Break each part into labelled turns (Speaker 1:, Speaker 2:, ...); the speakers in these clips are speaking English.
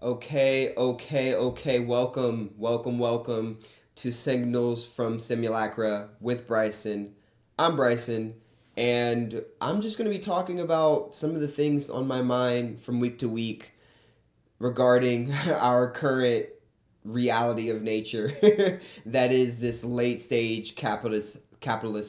Speaker 1: Okay. Welcome to Signals from Simulacra with Bryson. I'm Bryson, and I'm just going to be talking about some of the things on my mind from week to week regarding our current reality of nature that is this late stage capitalist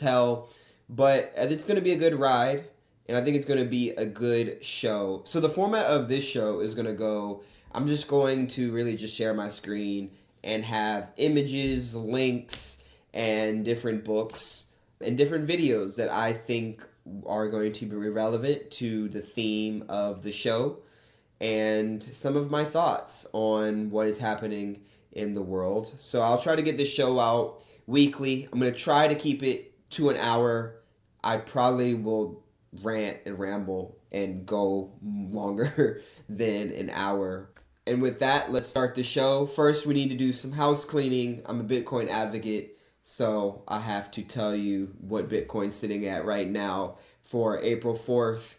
Speaker 1: hell. But it's going to be a good ride, and I think it's going to be a good show. So the format of this show is going to go. I'm just going to really just share my screen and have images, links, and different books and different videos that I think are going to be relevant to the theme of the show and some of my thoughts on what is happening in the world. So I'll try to get this show out weekly. I'm going to try to keep it to an hour. I probably will rant and ramble and go longer than an hour. And with that, let's start the show. First, we need to do some house cleaning. I'm a Bitcoin advocate, so I have to tell you what Bitcoin's sitting at right now for April 4th,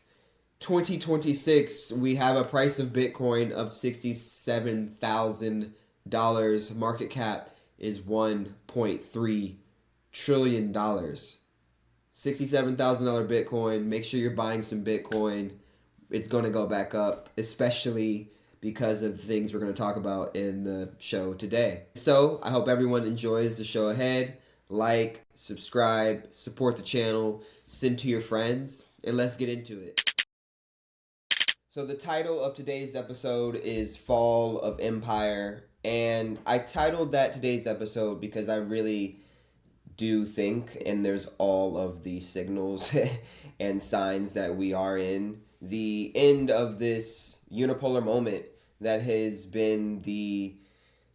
Speaker 1: 2026. We have a price of Bitcoin of $67,000. Market cap is $1.3 trillion. $67,000 Bitcoin. Make sure you're buying some Bitcoin. It's going to go back up, especially because of things we're going to talk about in the show today. So I hope everyone enjoys the show ahead. Like, subscribe, support the channel, send to your friends, and let's get into it. So the title of today's episode is Fall of Empire, and I titled that today's episode because I really do think, and there's all of the signals and signs that we are in the end of this unipolar moment that has been the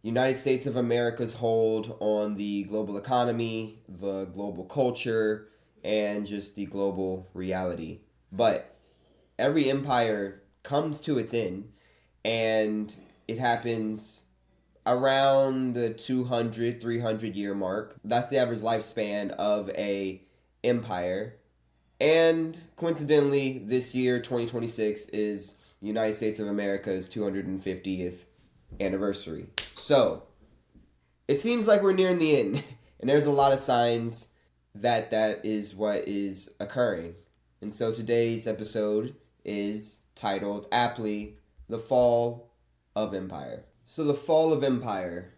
Speaker 1: United States of America's hold on the global economy, the global culture, and just the global reality. But every empire comes to its end, and it happens around the 200, 300 year mark. That's the average lifespan of a empire. And coincidentally, this year, 2026, is the United States of America's 250th anniversary. So, it seems like we're nearing the end. And there's a lot of signs that that is what is occurring. And so today's episode is titled aptly, The Fall of Empire. So the fall of empire.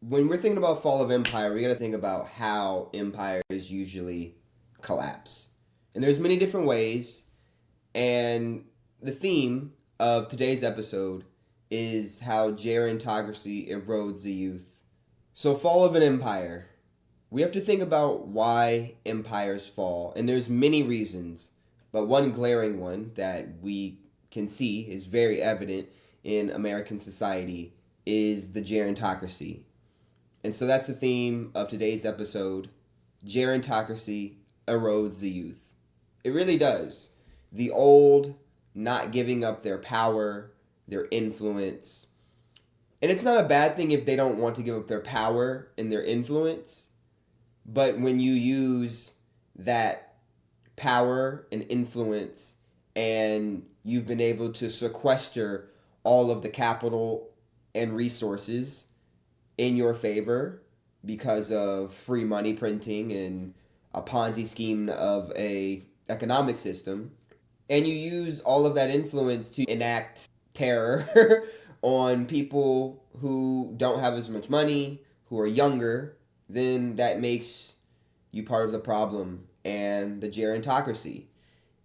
Speaker 1: When we're thinking about fall of empire, we got to think about how empires usually collapse. And there's many different ways, and the theme of today's episode is how gerontocracy erodes the youth. So fall of an empire. We have to think about why empires fall, and there's many reasons, but one glaring one that we can see is very evident in American society is the gerontocracy. And so that's the theme of today's episode. Gerontocracy erodes the youth. It really does. The old not giving up their power, their influence. And it's not a bad thing if they don't want to give up their power and their influence. But when you use that power and influence and you've been able to sequester all of the capital and resources in your favor because of free money printing and a Ponzi scheme of a economic system, and you use all of that influence to enact terror on people who don't have as much money, who are younger, then that makes you part of the problem and the gerontocracy.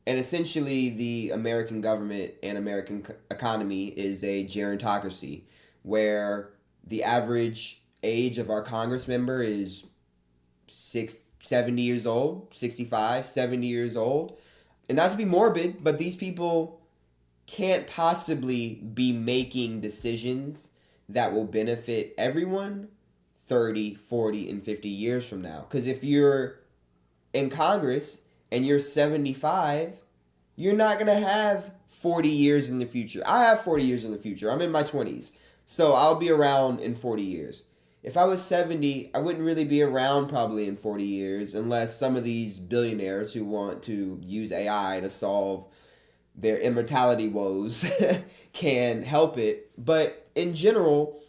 Speaker 1: And essentially, the American government and American economy is a gerontocracy, where the average age of our Congress member is 70 years old, 65, 70 years old. And not to be morbid, but these people can't possibly be making decisions that will benefit everyone 30, 40, and 50 years from now. Because if you're in Congress and you're 75, you're not going to have 40 years in the future. I have 40 years in the future. I'm in my 20s. So I'll be around in 40 years. If I was 70, I wouldn't really be around probably in 40 years unless some of these billionaires who want to use AI to solve their immortality woes can help it. But in general,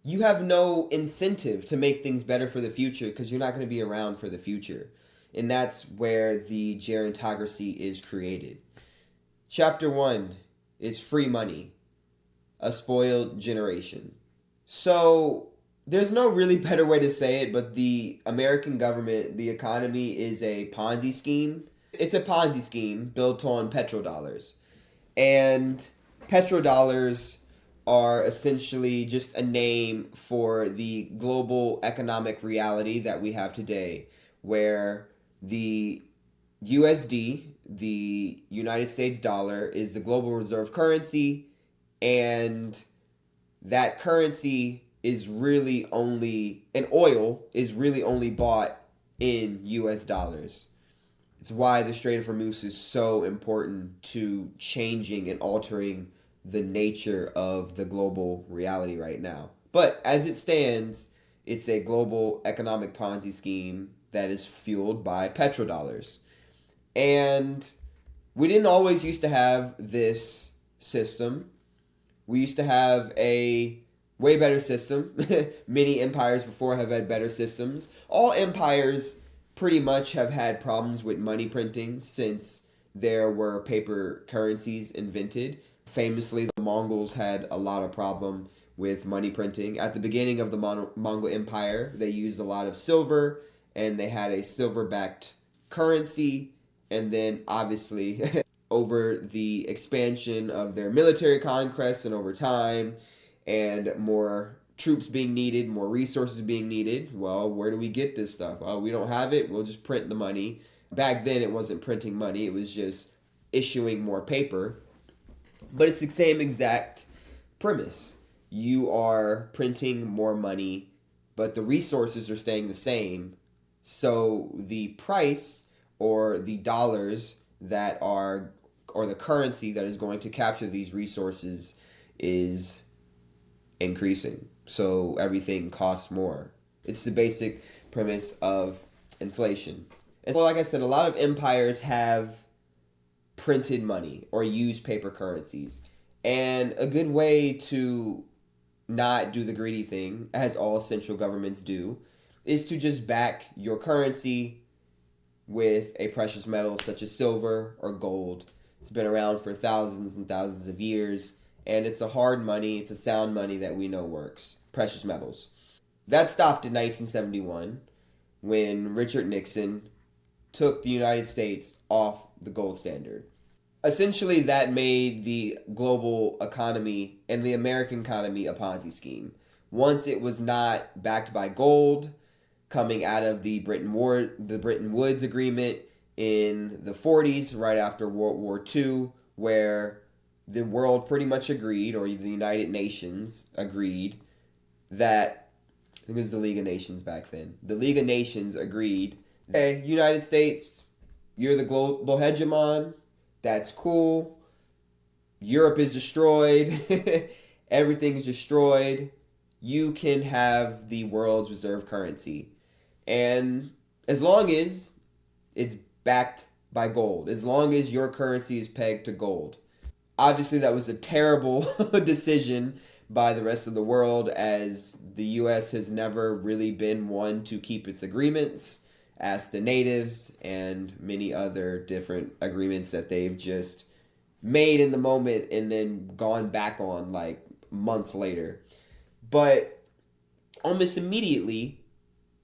Speaker 1: you have no incentive to make things better for the future because you're not going to be around for the future. And that's where the gerontocracy is created. Chapter 1 is free money, a spoiled generation. So there's no really better way to say it, but the American government, the economy is a Ponzi scheme. It's a Ponzi scheme built on petrodollars. And petrodollars are essentially just a name for the global economic reality that we have today, where the USD, the United States dollar, is the global reserve currency, and that currency is really only, and oil is really only bought in US dollars. It's why the Strait of Hormuz is so important to changing and altering the nature of the global reality right now. But as it stands, it's a global economic Ponzi scheme that is fueled by petrodollars. And we didn't always used to have this system. We used to have a way better system. Many empires before have had better systems. All empires pretty much have had problems with money printing since there were paper currencies invented. Famously, the Mongols had a lot of problem with money printing. At the beginning of the Mongol Empire, they used a lot of silver, and they had a silver-backed currency. And then, obviously, over the expansion of their military conquests and over time, and more troops being needed, more resources being needed, well, where do we get this stuff? Oh, we don't have it, we'll just print the money. Back then, it wasn't printing money, it was just issuing more paper. But it's the same exact premise. You are printing more money, but the resources are staying the same. So the price or the dollars that are, or the currency that is going to capture these resources is increasing. So everything costs more. It's the basic premise of inflation. And so, like I said, a lot of empires have printed money or use paper currencies. And a good way to not do the greedy thing, as all central governments do, is to just back your currency with a precious metal such as silver or gold. It's been around for thousands and thousands of years, and it's a hard money, it's a sound money that we know works. Precious metals. That stopped in 1971 when Richard Nixon took the United States off the gold standard. Essentially, that made the global economy and the American economy a Ponzi scheme. Once it was not backed by gold, coming out of the Bretton Woods Agreement in the 40s, right after World War II, where the world pretty much agreed, or the United Nations agreed, that, I think it was the League of Nations back then, the League of Nations agreed, hey, United States, you're the global hegemon, that's cool, Europe is destroyed, everything's destroyed, you can have the world's reserve currency. And as long as it's backed by gold, as long as your currency is pegged to gold. Obviously, that was a terrible decision by the rest of the world, as the U.S. has never really been one to keep its agreements. As the natives and many other different agreements that they've just made in the moment and then gone back on like months later. But almost immediately,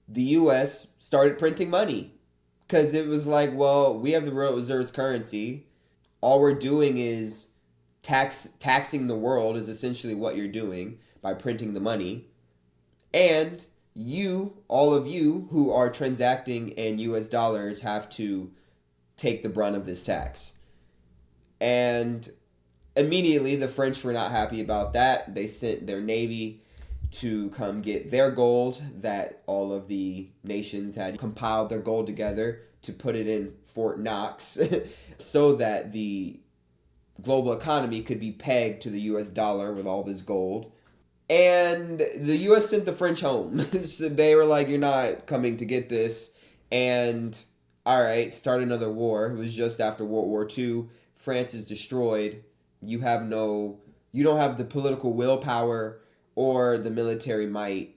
Speaker 1: the U.S. started printing money because it was like, well, we have the world reserves currency. All we're doing is taxing the world is essentially what you're doing by printing the money. And you, all of you who are transacting in US dollars, have to take the brunt of this tax. And immediately the French were not happy about that. They sent their navy to come get their gold that all of the nations had compiled their gold together to put it in Fort Knox so that the global economy could be pegged to the US dollar with all this gold. And the U.S. sent the French home. So they were like, you're not coming to get this. And, all right, start another war. It was just after World War II. France is destroyed. You don't have the political willpower or the military might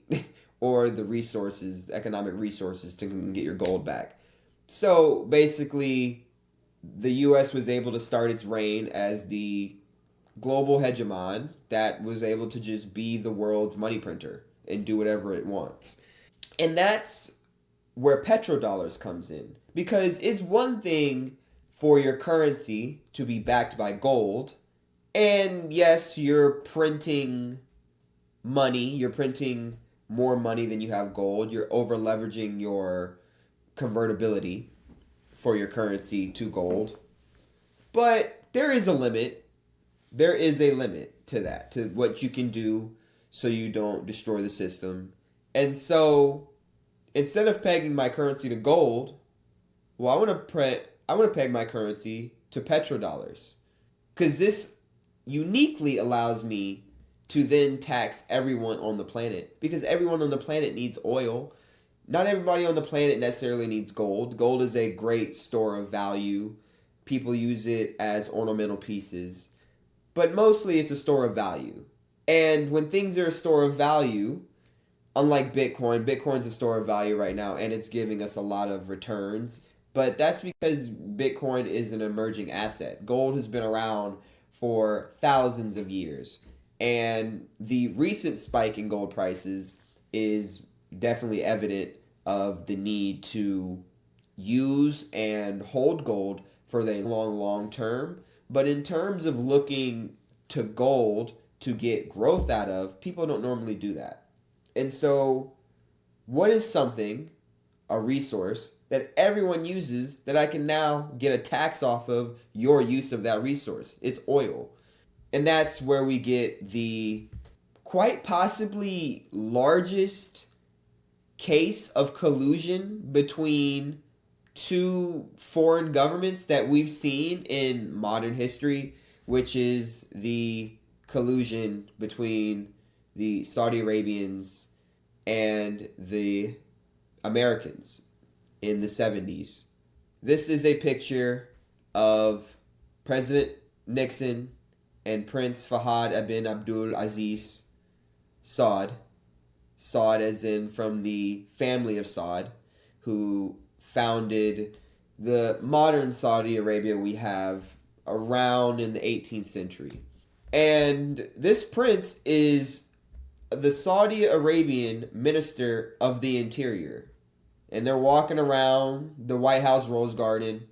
Speaker 1: or the resources, economic resources to get your gold back. So basically, the U.S. was able to start its reign as the global hegemon that was able to just be the world's money printer and do whatever it wants. And that's where petrodollars comes in. Because it's one thing for your currency to be backed by gold. And yes, you're printing money. You're printing more money than you have gold. You're over leveraging your convertibility for your currency to gold. But there is a limit. There is a limit to that, to what you can do so you don't destroy the system. And so instead of pegging my currency to gold, well, I want to peg my currency to petrodollars. Because this uniquely allows me to then tax everyone on the planet. Because everyone on the planet needs oil. Not everybody on the planet necessarily needs gold. Gold is a great store of value. People use it as ornamental pieces. But mostly it's a store of value. And when things are a store of value, unlike Bitcoin, Bitcoin's a store of value right now and it's giving us a lot of returns. But that's because Bitcoin is an emerging asset. Gold has been around for thousands of years. And the recent spike in gold prices is definitely evident of the need to use and hold gold for the long term. But in terms of looking to gold to get growth out of, people don't normally do that. And so what is something, a resource, that everyone uses that I can now get a tax off of your use of that resource? It's oil. And that's where we get the quite possibly largest case of collusion between two foreign governments that we've seen in modern history, which is the collusion between the Saudi Arabians and the Americans in the 70s. This is a picture of President Nixon and Prince Fahad bin Abdul Aziz Saud. Saud as in from the family of Saud, who founded the modern Saudi Arabia we have around in the 18th century. And this prince is the Saudi Arabian Minister of the Interior. And they're walking around the White House Rose Garden.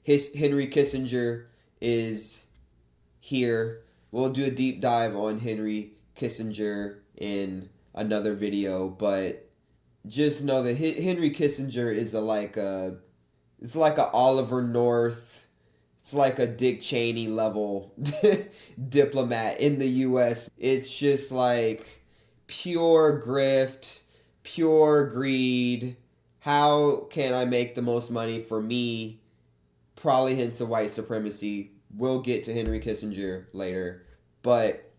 Speaker 1: Henry Kissinger is here. We'll do a deep dive on Henry Kissinger in another video, but just know that Henry Kissinger is it's like a Oliver North, it's like a Dick Cheney level diplomat in the U.S. It's just like pure grift, pure greed. How can I make the most money for me? Probably hints of white supremacy. We'll get to Henry Kissinger later. But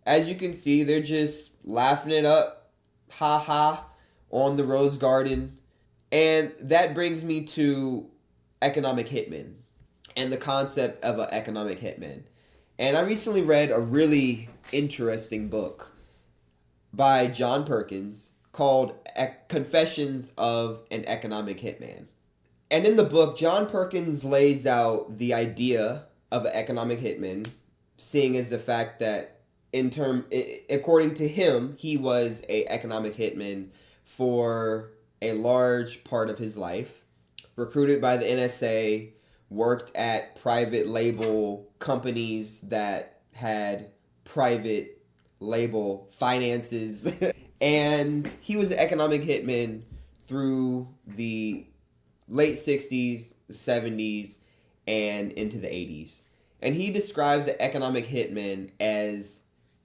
Speaker 1: as you can see, they're just laughing it up. Ha ha. On the Rose Garden. And that brings me to economic hitmen and the concept of an economic hitman. And I recently read a really interesting book by John Perkins called Confessions of an Economic Hitman. And in the book, John Perkins lays out the idea of an economic hitman, seeing as the fact that according to him, he was an economic hitman for a large part of his life, recruited by the NSA, worked at private label companies that had private label finances, and he was an economic hitman through the late 60s, the 70s, and into the 80s. And he describes the economic hitman as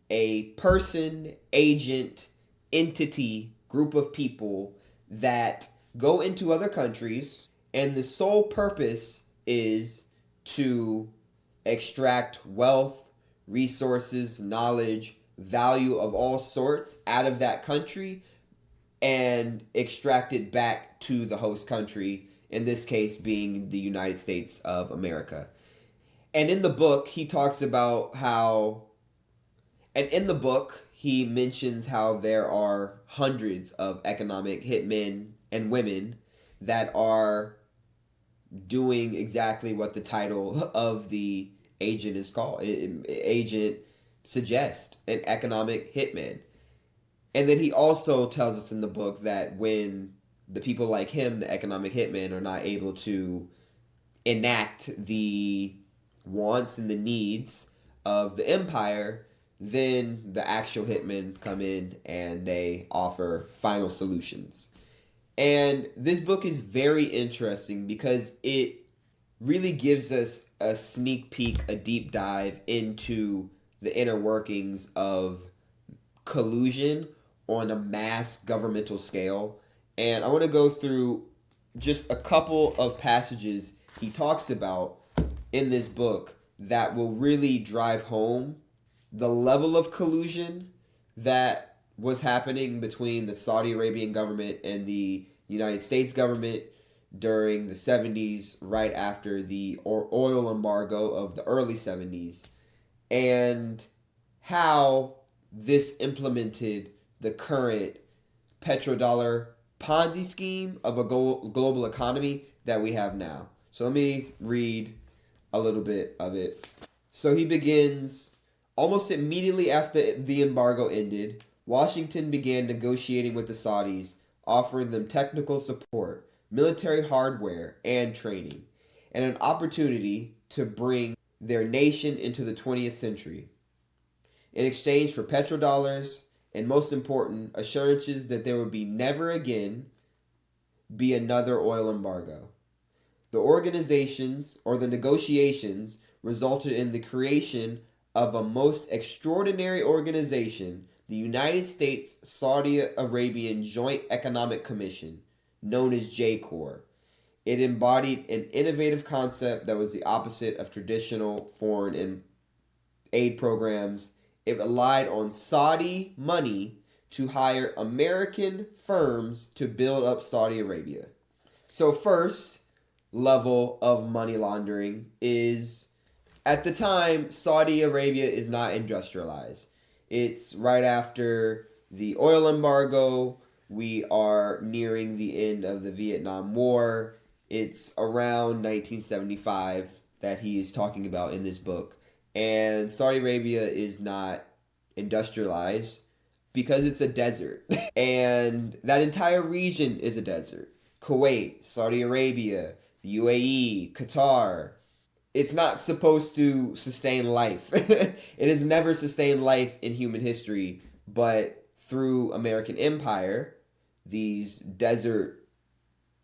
Speaker 1: a person, agent, entity, group of people that go into other countries, and the sole purpose is to extract wealth, resources, knowledge, value of all sorts out of that country and extract it back to the host country, in this case being the United States of America. And in the book, he talks about how, and in the book, he mentions how there are hundreds of economic hitmen and women that are doing exactly what the title of the agent is called. Agent suggests an economic hitman. And then he also tells us in the book that when the people like him, the economic hitmen, are not able to enact the wants and the needs of the empire, then the actual hitmen come in and they offer final solutions. And this book is very interesting because it really gives us a sneak peek, a deep dive into the inner workings of collusion on a mass governmental scale. And I want to go through just a couple of passages he talks about in this book that will really drive home the level of collusion that was happening between the Saudi Arabian government and the United States government during the 70s, right after the oil embargo of the early 70s, and how this implemented the current petrodollar Ponzi scheme of a global economy that we have now. So let me read a little bit of it. So he begins, almost immediately after the embargo ended, Washington began negotiating with the Saudis, offering them technical support, military hardware, and training, and an opportunity to bring their nation into the 20th century. In exchange for petrodollars, and most important, assurances that there would be never again be another oil embargo. The organizations, or the negotiations, resulted in the creation of a most extraordinary organization, the United States Saudi Arabian Joint Economic Commission, known as JCOR. It embodied an innovative concept that was the opposite of traditional foreign aid programs. It relied on Saudi money to hire American firms to build up Saudi Arabia. So first level of money laundering is, at the time, Saudi Arabia is not industrialized. It's right after the oil embargo. We are nearing the end of the Vietnam War. It's around 1975 that he is talking about in this book. And Saudi Arabia is not industrialized because it's a desert. And that entire region is a desert. Kuwait, Saudi Arabia, the UAE, Qatar. It's not supposed to sustain life. It has never sustained life in human history, but through American empire, these desert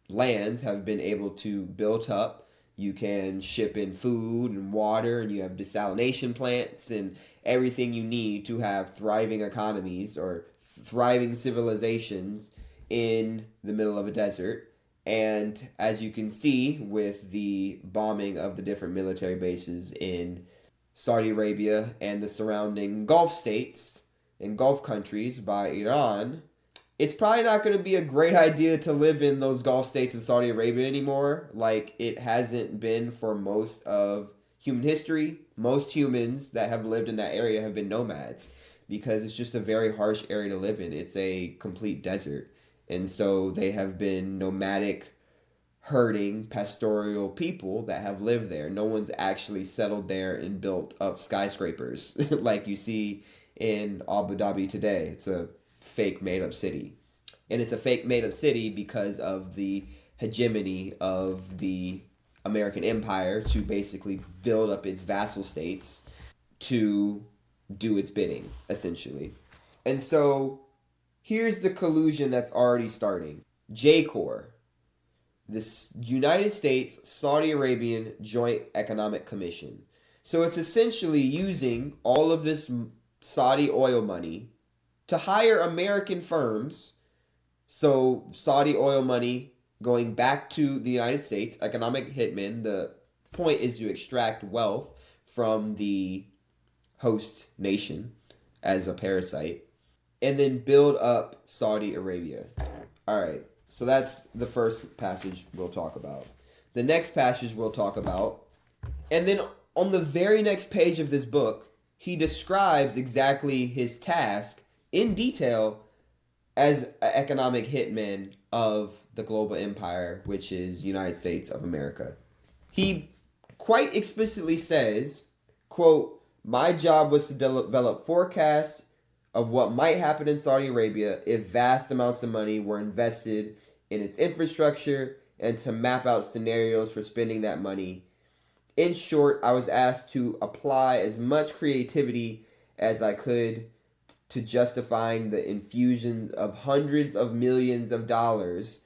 Speaker 1: lands have been able to build up. You can ship in food and water, and you have desalination plants and everything you need to have thriving economies or thriving civilizations in the middle of a desert. And as you can see with the bombing of the different military bases in Saudi Arabia and the surrounding Gulf states and Gulf countries by Iran, it's probably not going to be a great idea to live in those Gulf states in Saudi Arabia anymore, like it hasn't been for most of human history. Most humans that have lived in that area have been nomads because it's just a very harsh area to live in. It's a complete desert. And so they have been nomadic, herding, pastoral people that have lived there. No one's actually settled there and built up skyscrapers like you see in Abu Dhabi today. It's a fake made-up city. And it's a fake made-up city because of the hegemony of the American empire to basically build up its vassal states to do its bidding, essentially. And so here's the collusion that's already starting. JCOR, the United States Saudi Arabian Joint Economic Commission. So it's essentially using all of this Saudi oil money to hire American firms. So Saudi oil money going back to the United States, economic hitmen. The point is to extract wealth from the host nation as a parasite, and then build up Saudi Arabia. All right, so that's the first passage we'll talk about. The next passage we'll talk about, and then on the very next page of this book, he describes exactly his task in detail as an economic hitman of the global empire, which is United States of America. He quite explicitly says, quote, "My job was to develop forecasts of what might happen in Saudi Arabia if vast amounts of money were invested in its infrastructure and to map out scenarios for spending that money. In short, I was asked to apply as much creativity as I could to justifying the infusions of hundreds of millions of dollars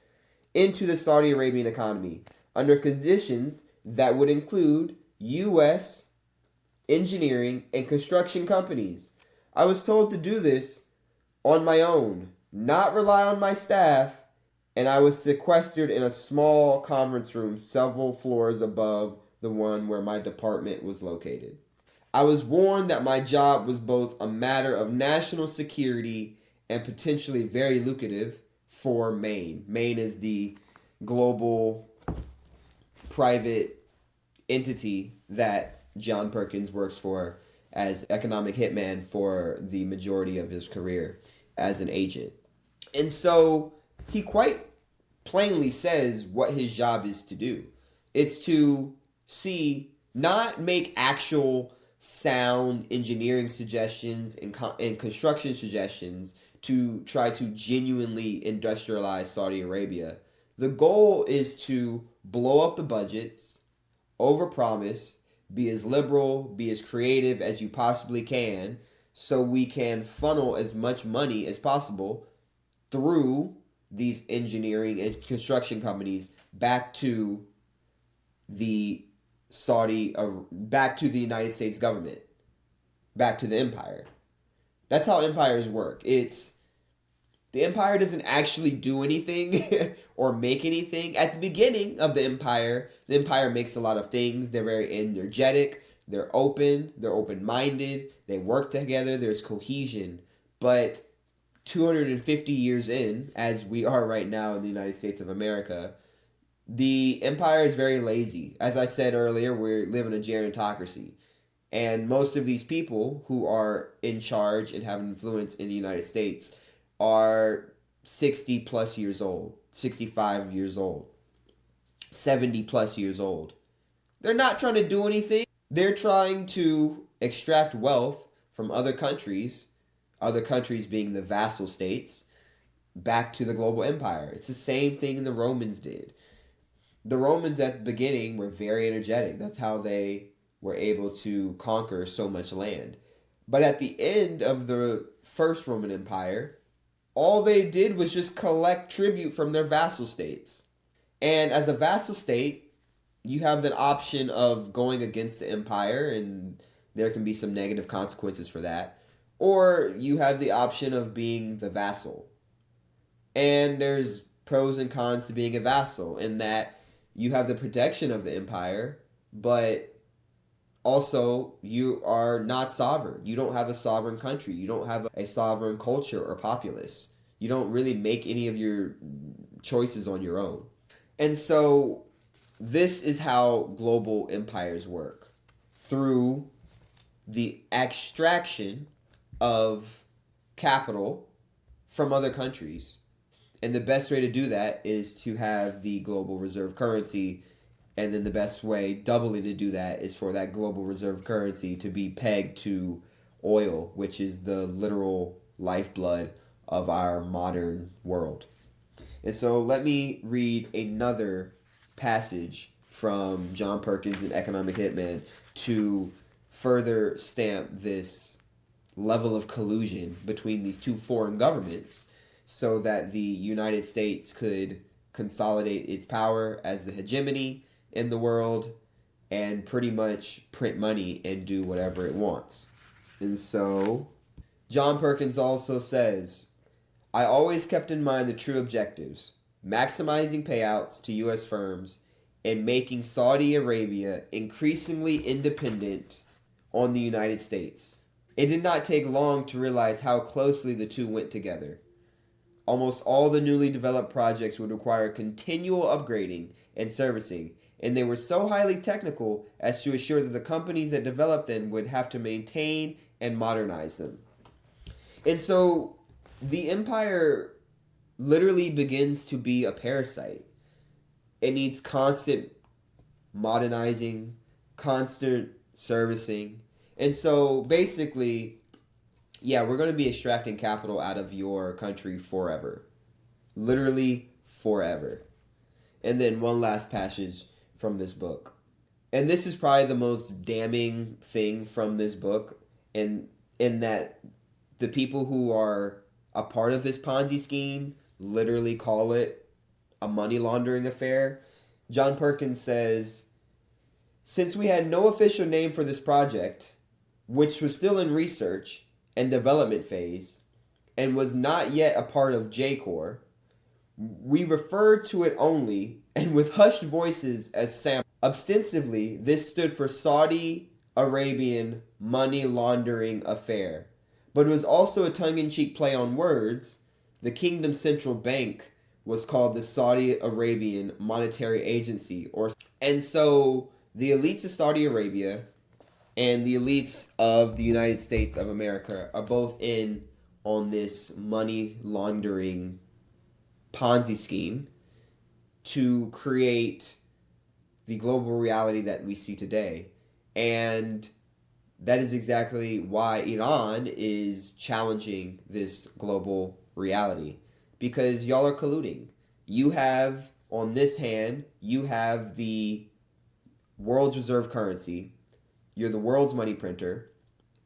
Speaker 1: into the Saudi Arabian economy under conditions that would include U.S. engineering and construction companies. I was told to do this on my own, not rely on my staff, and I was sequestered in a small conference room several floors above the one where my department was located. I was warned that my job was both a matter of national security and potentially very lucrative for Maine." Maine is the global private entity that John Perkins works for as economic hitman for the majority of his career as an agent. And so he quite plainly says what his job is to do. It's to not make actual sound engineering suggestions and construction suggestions to try to genuinely industrialize Saudi Arabia. The goal is to blow up the budgets, overpromise, be as liberal, be as creative as you possibly can, so we can funnel as much money as possible through these engineering and construction companies back to the United States government, back to the empire. That's how empires work. The empire doesn't actually do anything or make anything. At the beginning of the empire makes a lot of things. They're very energetic, they're open-minded, they work together, there's cohesion. But 250 years in, as we are right now in the United States of America, the empire is very lazy. As I said earlier, we live in a gerontocracy. And most of these people who are in charge and have influence in the United States are 60 plus years old, 65 years old, 70 plus years old. They're not trying to do anything. They're trying to extract wealth from other countries being the vassal states, back to the global empire. It's the same thing the Romans did. The Romans at the beginning were very energetic. That's how they were able to conquer so much land. But at the end of the first Roman Empire, all they did was just collect tribute from their vassal states. And as a vassal state, you have the option of going against the empire, and there can be some negative consequences for that. Or you have the option of being the vassal. And there's pros and cons to being a vassal in that you have the protection of the empire, but also you are not sovereign. You don't have a sovereign country. You don't have a sovereign culture or populace. You don't really make any of your choices on your own. And so this is how global empires work, through the extraction of capital from other countries. And the best way to do that is to have the global reserve currency. And then the best way, doubly, to do that is for that global reserve currency to be pegged to oil, which is the literal lifeblood of our modern world. And so let me read another passage from John Perkins and Economic Hitman to further stamp this level of collusion between these two foreign governments, so that the United States could consolidate its power as the hegemony in the world and pretty much print money and do whatever it wants. And so John Perkins also says, "I always kept in mind the true objectives, maximizing payouts to U.S. firms and making Saudi Arabia increasingly independent on the United States. It did not take long to realize how closely the two went together. Almost all the newly developed projects would require continual upgrading and servicing, and they were so highly technical as to assure that the companies that developed them would have to maintain and modernize them." And so the empire literally begins to be a parasite. It needs constant modernizing, constant servicing. And so basically, yeah, we're going to be extracting capital out of your country forever. Literally forever. And then one last passage from this book. And this is probably the most damning thing from this book, and in that the people who are a part of this Ponzi scheme literally call it a money laundering affair. John Perkins says, since we had no official name for this project, which was still in research and development phase, and was not yet a part of J-Corps, we referred to it only, and with hushed voices as Sam. Ostensibly, this stood for Saudi Arabian money laundering affair, but it was also a tongue-in-cheek play on words. The kingdom's central bank was called the Saudi Arabian Monetary Agency, and so the elites of Saudi Arabia and the elites of the United States of America are both in on this money laundering Ponzi scheme to create the global reality that we see today. And that is exactly why Iran is challenging this global reality, because y'all are colluding. You have, on this hand, you have the world's reserve currency. You're the world's money printer.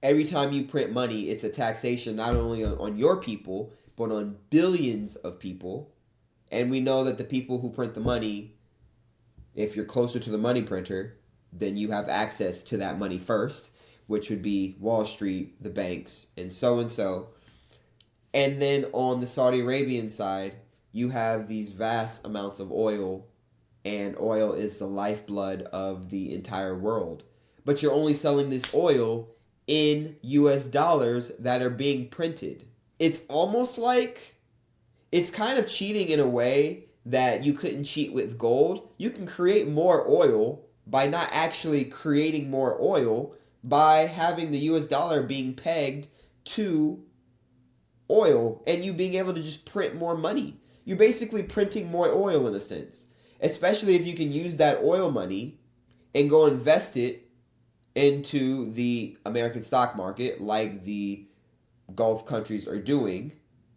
Speaker 1: Every time you print money, it's a taxation not only on your people, but on billions of people. And we know that the people who print the money, if you're closer to the money printer, then you have access to that money first, which would be Wall Street, the banks, and so and so. And then on the Saudi Arabian side, you have these vast amounts of oil, and oil is the lifeblood of the entire world. But you're only selling this oil in US dollars that are being printed. It's almost like, it's kind of cheating in a way that you couldn't cheat with gold. You can create more oil by not actually creating more oil, by having the US dollar being pegged to oil and you being able to just print more money. You're basically printing more oil in a sense, especially if you can use that oil money and go invest it into the American stock market like the Gulf countries are doing.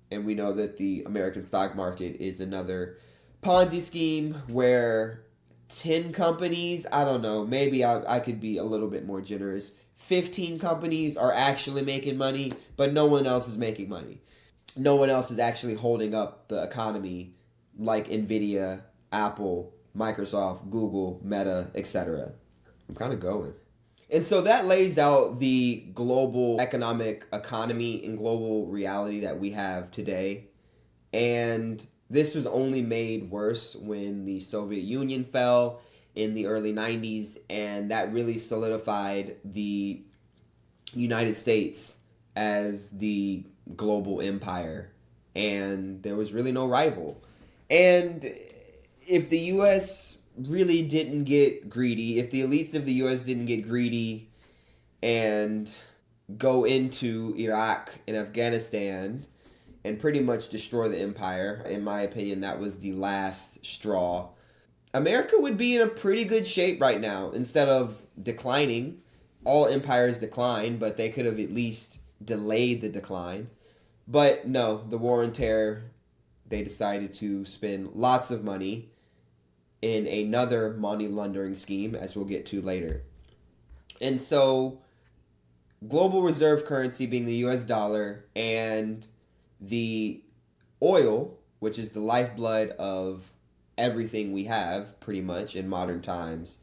Speaker 1: And we know that the American stock market is another Ponzi scheme where 10 companies, I don't know, maybe I could be a little bit more generous. 15 companies are actually making money, but no one else is making money. No one else is actually holding up the economy like Nvidia, Apple, Microsoft, Google, Meta, etc. I'm kind of going. And so that lays out the global economic economy and global reality that we have today. And this was only made worse when the Soviet Union fell in the early 90s, and that really solidified the United States as the global empire, and there was really no rival. And if the U.S. really didn't get greedy, if the elites of the U.S. didn't get greedy and go into Iraq and Afghanistan and pretty much destroy the empire, in my opinion, that was the last straw. America would be in a pretty good shape right now. Instead of declining, all empires decline, but they could have at least delayed the decline. But no, the war on terror, they decided to spend lots of money in another money laundering scheme, as we'll get to later. And so, global reserve currency being the US dollar, and the oil, which is the lifeblood of everything we have pretty much in modern times,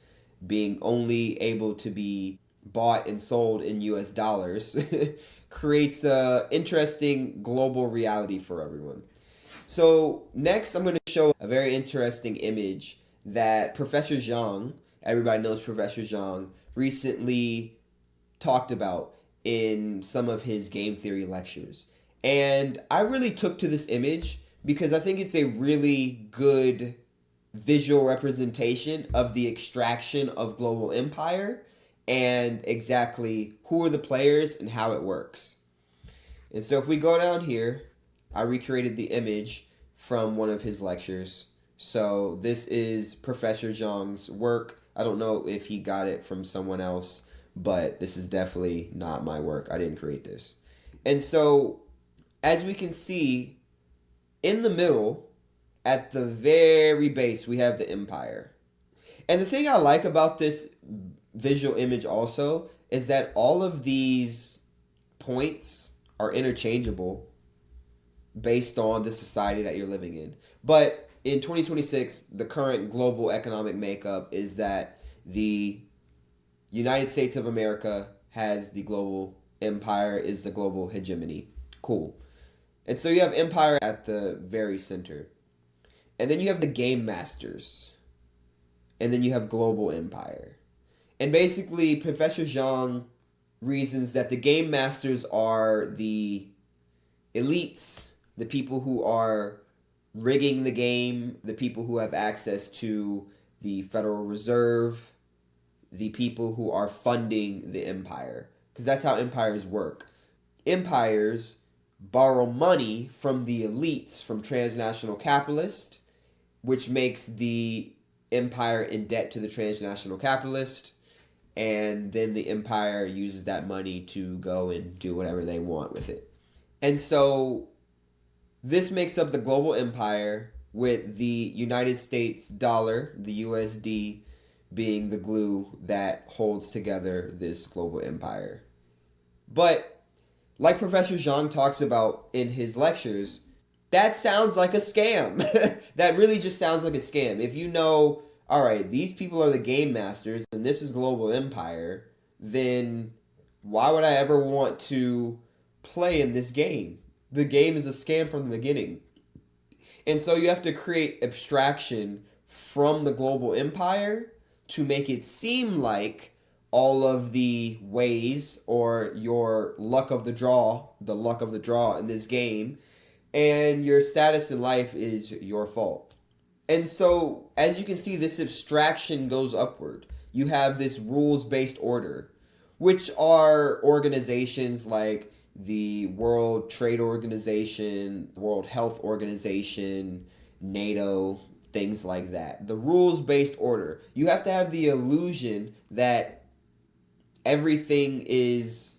Speaker 1: being only able to be bought and sold in US dollars, creates a interesting global reality for everyone. So next I'm going to show a very interesting image that Professor Zhang, everybody knows Professor Zhang, recently talked about in some of his game theory lectures. And I really took to this image because I think it's a really good visual representation of the extraction of global empire and exactly who are the players and how it works. And so if we go down here, I recreated the image from one of his lectures. So this is Professor Zhang's work. I don't know if he got it from someone else, but this is definitely not my work. I didn't create this. And so, as we can see, in the middle, at the very base, we have the empire. And the thing I like about this visual image also is that all of these points are interchangeable based on the society that you're living in. But in 2026, the current global economic makeup is that the United States of America has the global empire, is the global hegemony. Cool. And so you have empire at the very center. And then you have the game masters. And then you have global empire. And basically, Professor Zhang reasons that the game masters are the elites, the people who are rigging the game, the people who have access to the Federal Reserve, the people who are funding the empire. Because that's how empires work. Empires borrow money from the elites, from transnational capitalists, which makes the empire in debt to the transnational capitalist, and then the empire uses that money to go and do whatever they want with it. And so this makes up the global empire, with the United States dollar, the USD, being the glue that holds together this global empire. But like Professor Zhang talks about in his lectures, that sounds like a scam. That really just sounds like a scam. If you know, all right, these people are the game masters and this is global empire, then why would I ever want to play in this game? The game is a scam from the beginning. And so you have to create abstraction from the global empire to make it seem like all of the ways, or your luck of the draw in this game, and your status in life is your fault. And so, as you can see, this abstraction goes upward. You have this rules-based order, which are organizations like the World Trade Organization, World Health Organization, NATO, things like that. The rules-based order. You have to have the illusion that everything is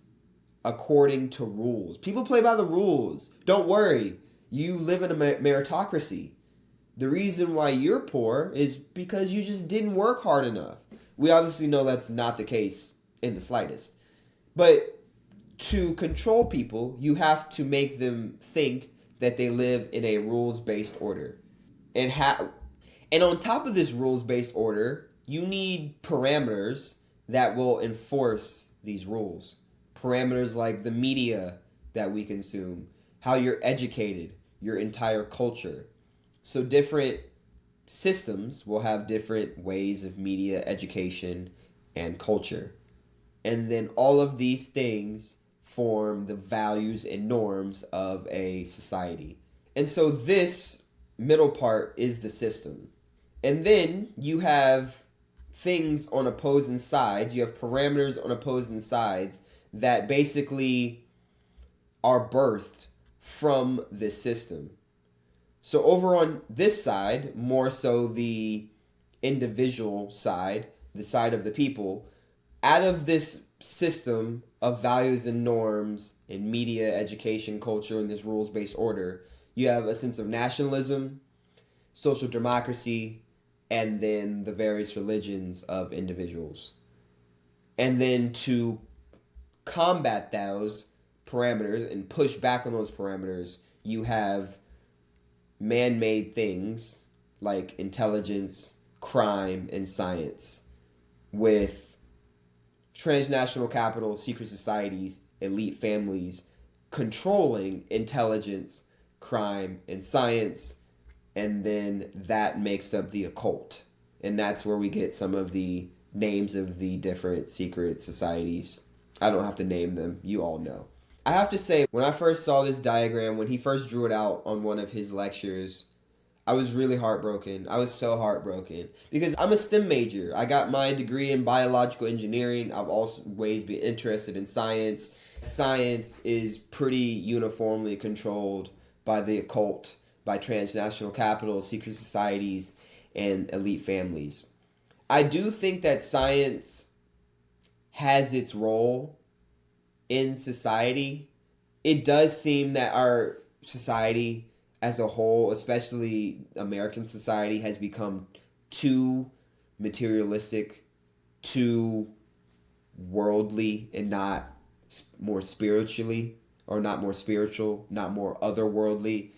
Speaker 1: according to rules. People play by the rules. Don't worry. You live in a meritocracy. The reason why you're poor is because you just didn't work hard enough. We obviously know that's not the case in the slightest. But to control people, you have to make them think that they live in a rules-based order. And on top of this rules-based order, you need parameters that will enforce these rules. Parameters like the media that we consume, how you're educated, your entire culture. So different systems will have different ways of media, education, and culture. And then all of these things form the values and norms of a society. And so this middle part is the system. And then you have things on opposing sides. You have parameters on opposing sides that basically are birthed from this system. So over on this side, more so the individual side, the side of the people, out of this system of values and norms in media, education, culture, and this rules-based order, you have a sense of nationalism, social democracy, and then the various religions of individuals. And then to combat those parameters and push back on those parameters, you have man-made things like intelligence, crime, and science, with transnational capital, secret societies, elite families controlling intelligence, crime, and science, and then that makes up the occult. And that's where we get some of the names of the different secret societies. I don't have to name them, you all know. I have to say, when I first saw this diagram, when he first drew it out on one of his lectures, I was really heartbroken. I was so heartbroken. Because I'm a STEM major. I got my degree in biological engineering. I've always been interested in science. Science is pretty uniformly controlled by the occult, by transnational capital, secret societies, and elite families. I do think that science has its role in society. It does seem that our society as a whole, especially American society, has become too materialistic, too worldly, and not more spiritually, or not more spiritual, not more otherworldly.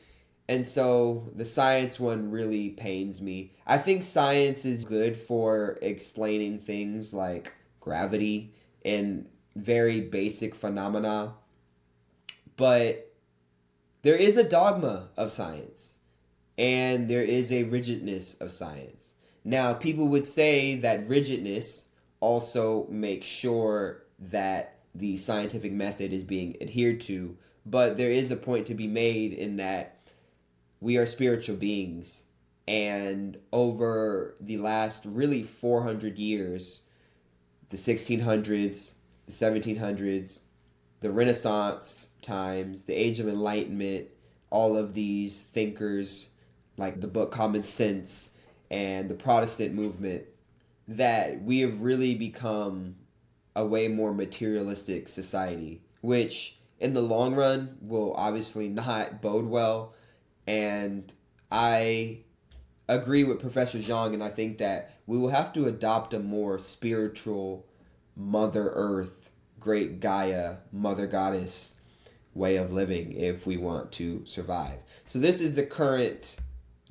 Speaker 1: And so the science one really pains me. I think science is good for explaining things like gravity and very basic phenomena, but there is a dogma of science and there is a rigidness of science. Now, people would say that rigidness also makes sure that the scientific method is being adhered to, but there is a point to be made in that we are spiritual beings, and over the last really 400 years, the 1600s, the 1700s, the Renaissance times, the Age of Enlightenment, all of these thinkers like the book Common Sense and the Protestant movement, that we have really become a way more materialistic society, which in the long run will obviously not bode well. And I agree with Professor Zhang, and I think that we will have to adopt a more spiritual Mother Earth, Great Gaia, Mother Goddess way of living if we want to survive. So this is the current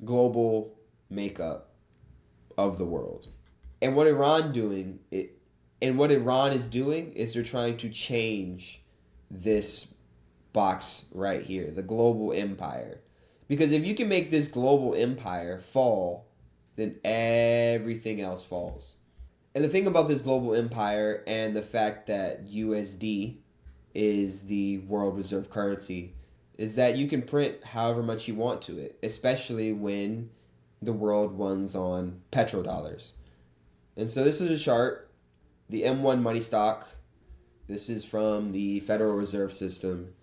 Speaker 1: global makeup of the world. And what Iran is doing is they're trying to change this box right here, the global empire. Because if you can make this global empire fall, then everything else falls. And the thing about this global empire and the fact that USD is the world reserve currency is that you can print however much you want to it, especially when the world runs on petrodollars. And so this is a chart, the M1 money stock. This is from the Federal Reserve System.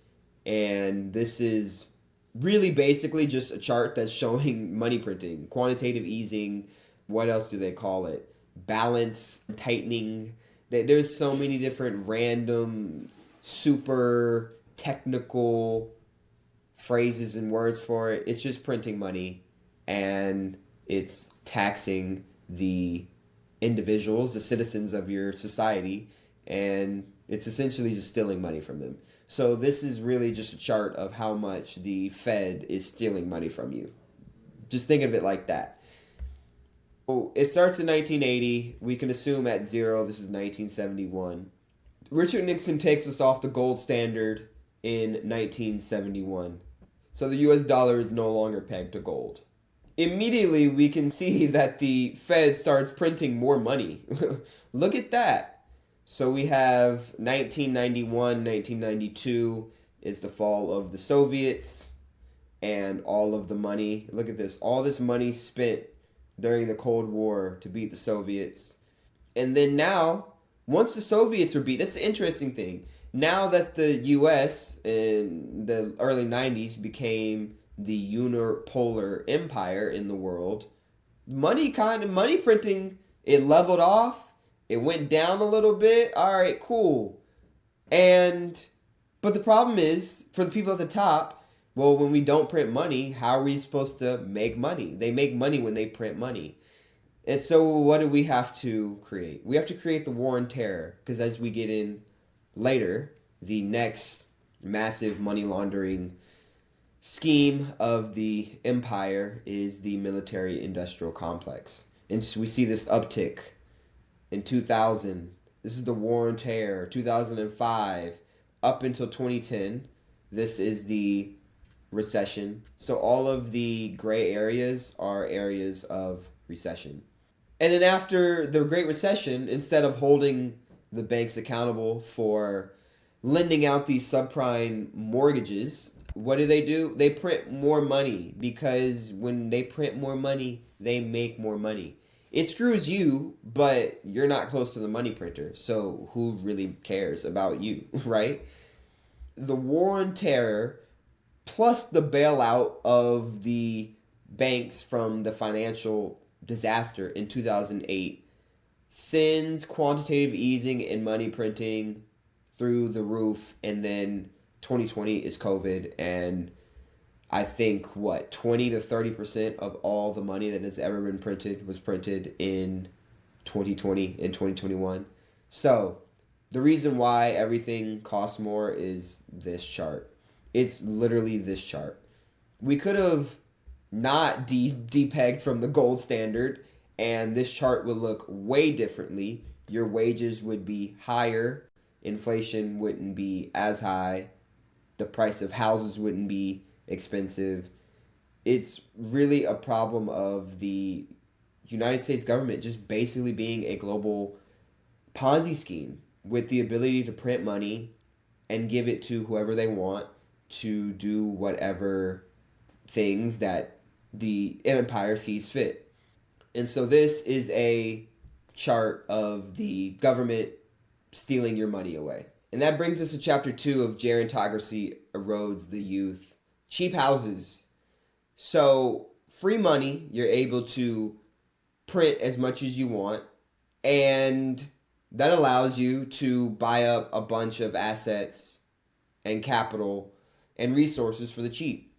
Speaker 1: And this is really basically just a chart that's showing money printing, quantitative easing, what else do they call it? Balance, tightening. There's so many different random, super technical phrases and words for it. It's just printing money, and it's taxing the individuals, the citizens of your society, and it's essentially just stealing money from them. So this is really just a chart of how much the Fed is stealing money from you. Just think of it like that. Oh, it starts in 1980. We can assume at zero, this is 1971. Richard Nixon takes us off the gold standard in 1971. So the US dollar is no longer pegged to gold. Immediately, we can see that the Fed starts printing more money. Look at that. So we have 1991, 1992 is the fall of the Soviets and all of the money. Look at this. All this money spent during the Cold War to beat the Soviets. And then now, once the Soviets were beat, that's the interesting thing. Now that the U.S. in the early 90s became the unipolar empire in the world, money printing, it leveled off. It went down a little bit. All right, cool. But the problem is, for the people at the top, well, when we don't print money, how are we supposed to make money? They make money when they print money. And so what do we have to create? We have to create the war on terror, because as we get in later, the next massive money laundering scheme of the empire is the military-industrial complex. And so we see this uptick in 2000. This is the war on terror. 2005 up until 2010, this is the recession. So all of the gray areas are areas of recession. And then after the Great Recession, instead of holding the banks accountable for lending out these subprime mortgages, what do? They print more money, because when they print more money, they make more money. It screws you, but you're not close to the money printer, so who really cares about you, right? The war on terror plus the bailout of the banks from the financial disaster in 2008 sends quantitative easing and money printing through the roof. And then 2020 is COVID, and I think 20 to 30% of all the money that has ever been printed was printed in 2020 and 2021. So the reason why everything costs more is this chart. It's literally this chart. We could have not depegged from the gold standard, and this chart would look way differently. Your wages would be higher, inflation wouldn't be as high, the price of houses wouldn't be expensive. It's really a problem of the United States government just basically being a global Ponzi scheme with the ability to print money and give it to whoever they want to do whatever things that the empire sees fit. And so this is a chart of the government stealing your money away. And that brings us to chapter 2 of Gerontocracy Erodes the Youth. Cheap houses. So free money, you're able to print as much as you want, and that allows you to buy up a bunch of assets and capital and resources for the cheap.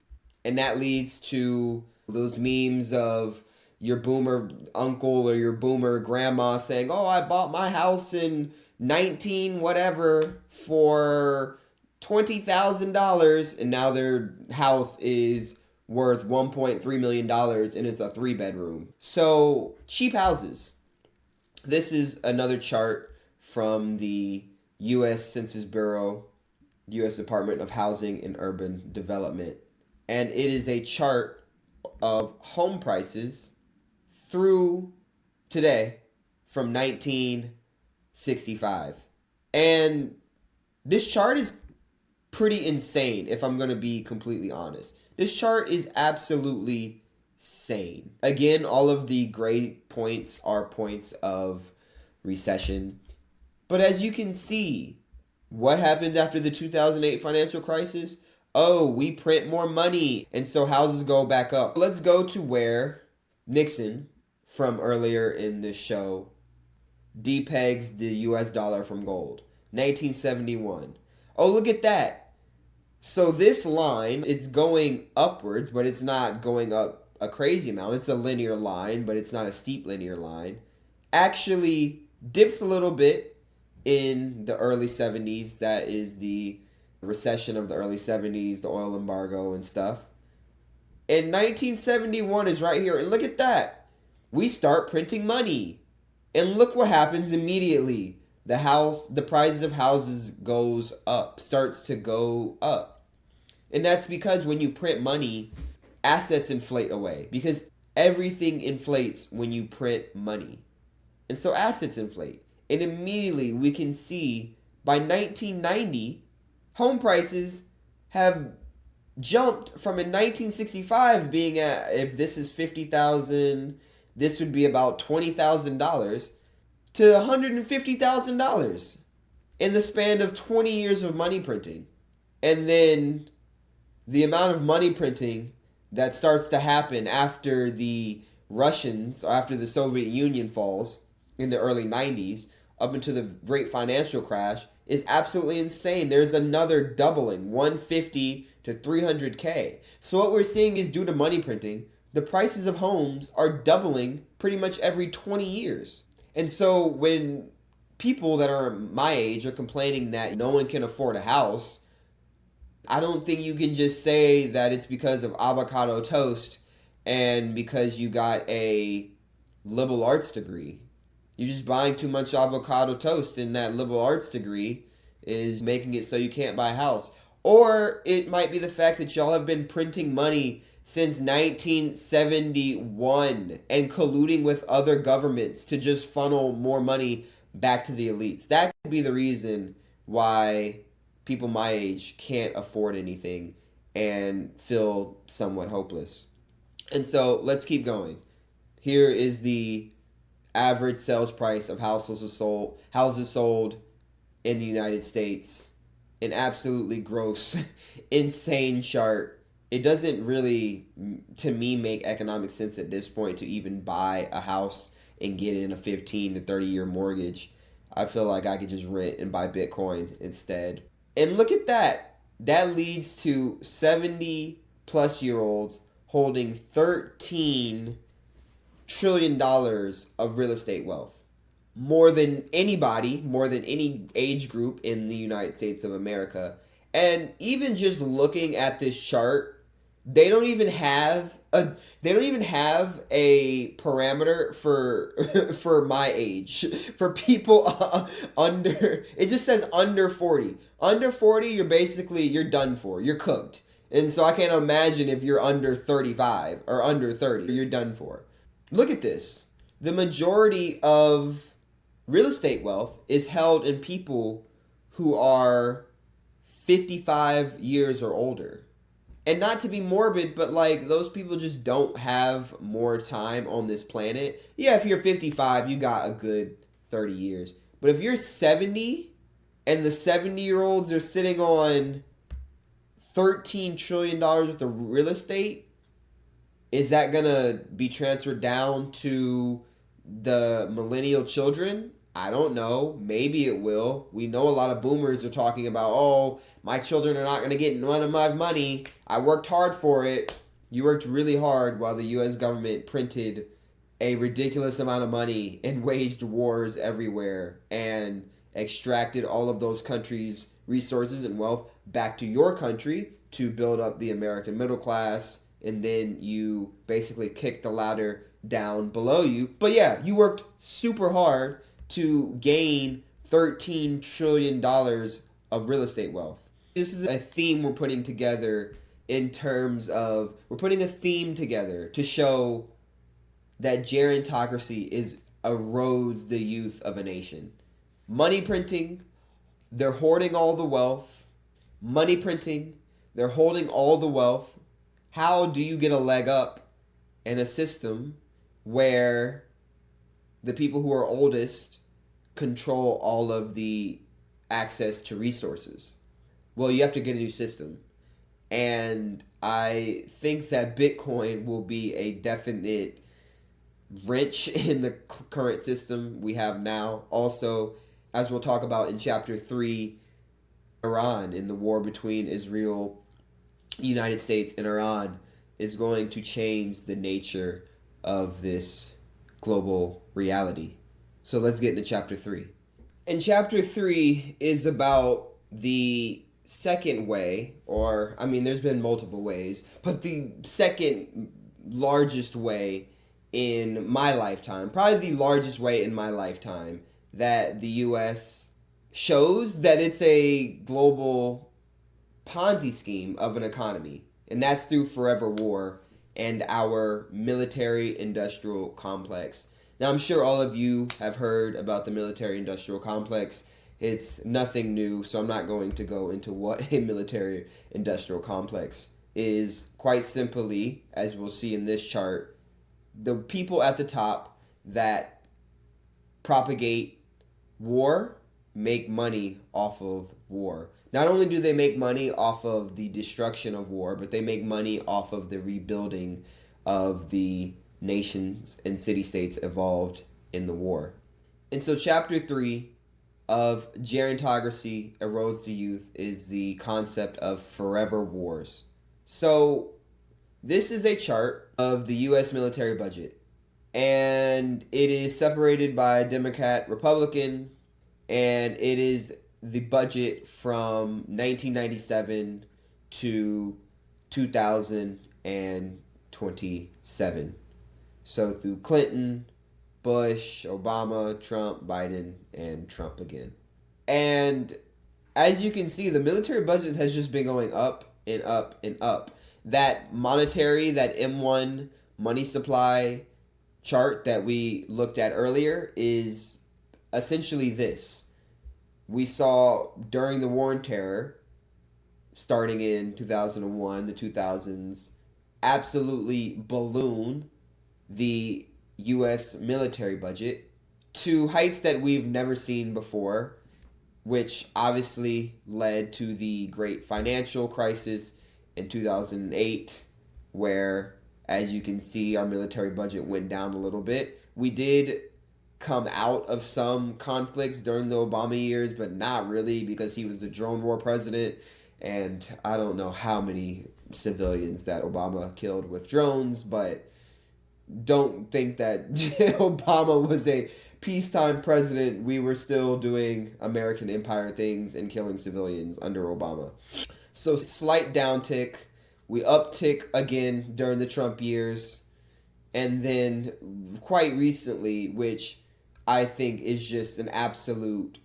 Speaker 1: And that leads to those memes of your boomer uncle or your boomer grandma saying, "Oh, I bought my house in 19 whatever for $20,000, and now their house is worth $1.3 million and it's a 3-bedroom. So cheap houses. This is another chart from the U.S. Census Bureau, U.S. Department of Housing and Urban Development. And it is a chart of home prices through today from 1965. And this chart is pretty insane, if I'm going to be completely honest. This chart is absolutely sane. Again, all of the gray points are points of recession. But as you can see, what happened after the 2008 financial crisis? Oh, we print more money, and so houses go back up. Let's go to where Nixon, from earlier in this show, depegs the US dollar from gold. 1971. Oh, look at that. So this line, it's going upwards, but it's not going up a crazy amount. It's a linear line, but it's not a steep linear line. Actually dips a little bit in the early 70s. That is the recession of the early 70s, the oil embargo and stuff. And 1971 is right here. And look at that. We start printing money. And look what happens immediately. The prices of houses goes up, starts to go up. And that's because when you print money, assets inflate away. Because everything inflates when you print money. And so assets inflate. And immediately we can see by 1990, home prices have jumped from in 1965 being at, if this is $50,000, this would be about $20,000 to $150,000 in the span of 20 years of money printing. And then the amount of money printing that starts to happen after the Russians, or after the Soviet Union falls in the early 90s, up into the great financial crash, is absolutely insane. There's another doubling, 150 to 300K. So what we're seeing is, due to money printing, the prices of homes are doubling pretty much every 20 years. And so when people that are my age are complaining that no one can afford a house, I don't think you can just say that it's because of avocado toast and because you got a liberal arts degree. You're just buying too much avocado toast, and that liberal arts degree is making it so you can't buy a house. Or it might be the fact that y'all have been printing money since 1971 and colluding with other governments to just funnel more money back to the elites. That could be the reason why people my age can't afford anything and feel somewhat hopeless. And so let's keep going. Here is the average sales price of houses sold in the United States an absolutely gross, insane chart. It doesn't really, to me, make economic sense at this point to even buy a house and get in a 15 to 30-year mortgage. I feel like I could just rent and buy Bitcoin instead. And look at that. That leads to 70 plus year olds holding $13 trillion of real estate wealth. More than anybody, more than any age group in the United States of America. And even just looking at this chart, they don't even have a parameter for for my age. For people under, it just says under 40. Under 40, you're done for. You're cooked. And so I can't imagine if you're under 35 or under 30, you're done for. Look at this. The majority of real estate wealth is held in people who are 55 years or older. And not to be morbid, but like those people just don't have more time on this planet. Yeah, if you're 55, you got a good 30 years. But if you're 70 and the 70-year-olds are sitting on $13 trillion worth of real estate, is that going to be transferred down to the millennial children? I don't know. Maybe it will. We know a lot of boomers are talking about, oh, my children are not going to get none of my money. I worked hard for it. You worked really hard while the U.S. government printed a ridiculous amount of money and waged wars everywhere and extracted all of those countries' resources and wealth back to your country to build up the American middle class. And then you basically kick the ladder down below you. But yeah, you worked super hard to gain $13 trillion of real estate wealth. This is a theme we're putting together in terms of, we're putting a theme together to show that gerontocracy erodes the youth of a nation. Money printing, they're hoarding all the wealth. Money printing, they're holding all the wealth. How do you get a leg up in a system where the people who are oldest control all of the access to resources? Well, you have to get a new system. And I think that Bitcoin will be a definite wrench in the current system we have now. Also, as we'll talk about in chapter 3, Iran, in the war between Israel, United States, and Iran, is going to change the nature of this global reality. So let's get into chapter 3. And chapter 3 is about the second way, or, I mean, there's been multiple ways, but the second largest way in my lifetime, probably the largest way in my lifetime, that the U.S. shows that it's a global Ponzi scheme of an economy. And that's through forever war and our military-industrial complex. Now, I'm sure all of you have heard about the military-industrial complex. It's nothing new, so I'm not going to go into what a military-industrial complex is. Quite simply, as we'll see in this chart, the people at the top that propagate war make money off of war. Not only do they make money off of the destruction of war, but they make money off of the rebuilding of the nations and city-states involved in the war. And so chapter 3 of Gerontocracy Erodes the Youth is the concept of forever wars. So this is a chart of the U.S. military budget. And it is separated by Democrat, Republican, and it is the budget from 1997 to 2027. So through Clinton, Bush, Obama, Trump, Biden, and Trump again. And as you can see, the military budget has just been going up and up and up. That M1 money supply chart that we looked at earlier is essentially this. We saw during the War on Terror, starting in 2001, the 2000s, absolutely balloon the U.S. military budget to heights that we've never seen before. which obviously led to the great financial crisis in 2008, where, as you can see, our military budget went down a little bit. We did come out of some conflicts during the Obama years, but not really, because he was the drone war president, and I don't know how many civilians that Obama killed with drones, but don't think that Obama was a peacetime president. We were still doing American empire things and killing civilians under Obama. So slight downtick. We uptick again during the Trump years. And then quite recently, which I think is just an absolute...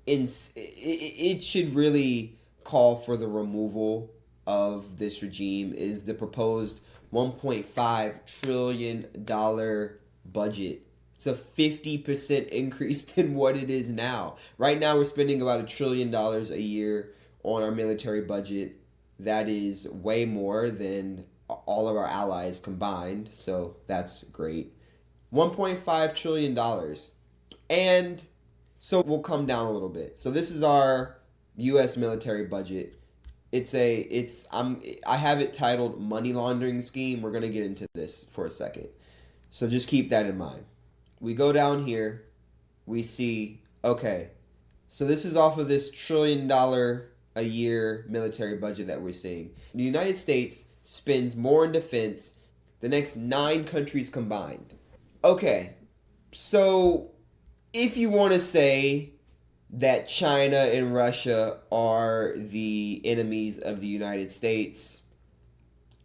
Speaker 1: It should really call for the removal of this regime, is the proposed $1.5 trillion budget. It's a 50% increase than what it is now. Right now we're spending about $1 trillion a year on our military budget. That is way more than all of our allies combined, so that's great. $1.5 trillion. And so we'll come down a little bit. So this is our U.S. military budget. I have it titled Money Laundering Scheme. We're going to get into this for a second. So just keep that in mind. We go down here. We see, okay, so this is off of this $1 trillion a year military budget that we're seeing. The United States spends more in defense the next 9 countries combined. Okay, so if you want to say that China and Russia are the enemies of the United States,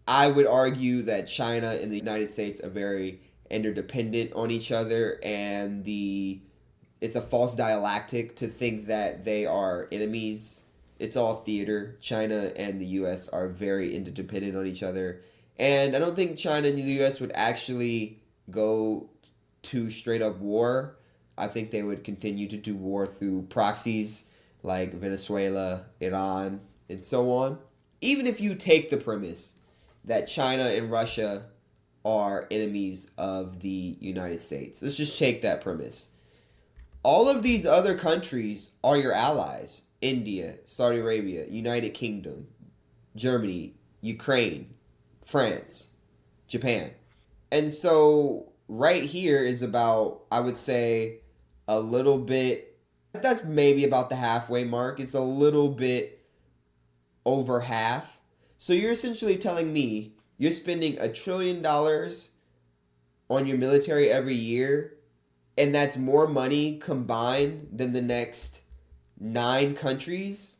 Speaker 1: I would argue that China and the United States are very interdependent on each other, and it's a false dialectic to think that they are enemies. It's all theater. China and the U.S. are very interdependent on each other, and I don't think China and the U.S. would actually go to straight up war. I think they would continue to do war through proxies like Venezuela, Iran, and so on. Even if you take the premise that China and Russia are enemies of the United States, let's just take that premise. All of these other countries are your allies. India, Saudi Arabia, United Kingdom, Germany, Ukraine, France, Japan. And so right here is about, I would say, a little bit, that's maybe about the halfway mark. It's a little bit over half. So you're essentially telling me you're spending $1 trillion on your military every year, and that's more money combined than the next 9 countries,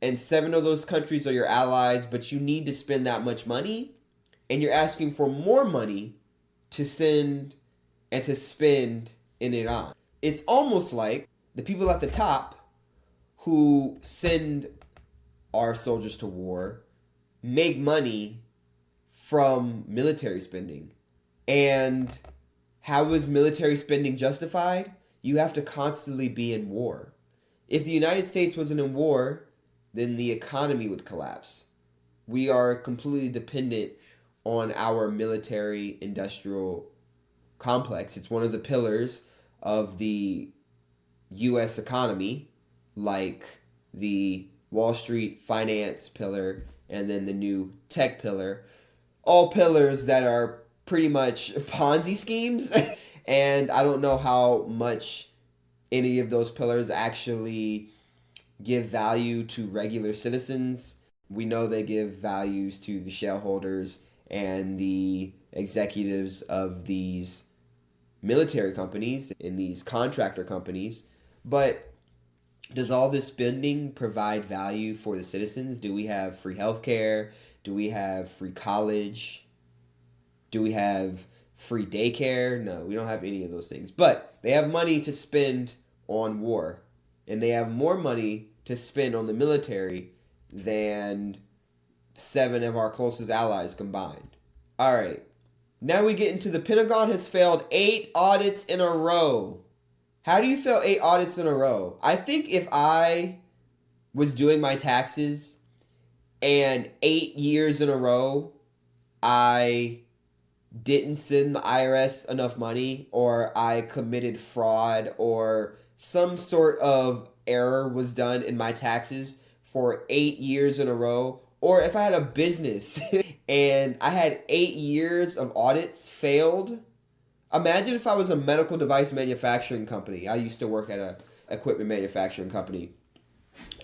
Speaker 1: and 7 of those countries are your allies, but you need to spend that much money, and you're asking for more money to send and to spend in Iran. It's almost like the people at the top who send our soldiers to war make money from military spending. And how is military spending justified? You have to constantly be in war. If the United States wasn't in war, then the economy would collapse. We are completely dependent on our military industrial complex. It's one of the pillars of the U.S. economy, like the Wall Street finance pillar and then the new tech pillar. All pillars that are pretty much Ponzi schemes. And I don't know how much any of those pillars actually give value to regular citizens. We know they give values to the shareholders and the executives of these military companies and these contractor companies. But does all this spending provide value for the citizens? Do we have free healthcare? Do we have free college? Do we have free daycare? No, we don't have any of those things. But they have money to spend on war, and they have more money to spend on the military than 7 of our closest allies combined. All right. Now we get into the Pentagon has failed 8 audits in a row. How do you fail 8 audits in a row? I think if I was doing my taxes and 8 years in a row I didn't send the IRS enough money, or I committed fraud, or some sort of error was done in my taxes for 8 years in a row, or if I had a business and I had 8 years of audits failed. Imagine if I was a medical device manufacturing company. I used to work at a equipment manufacturing company,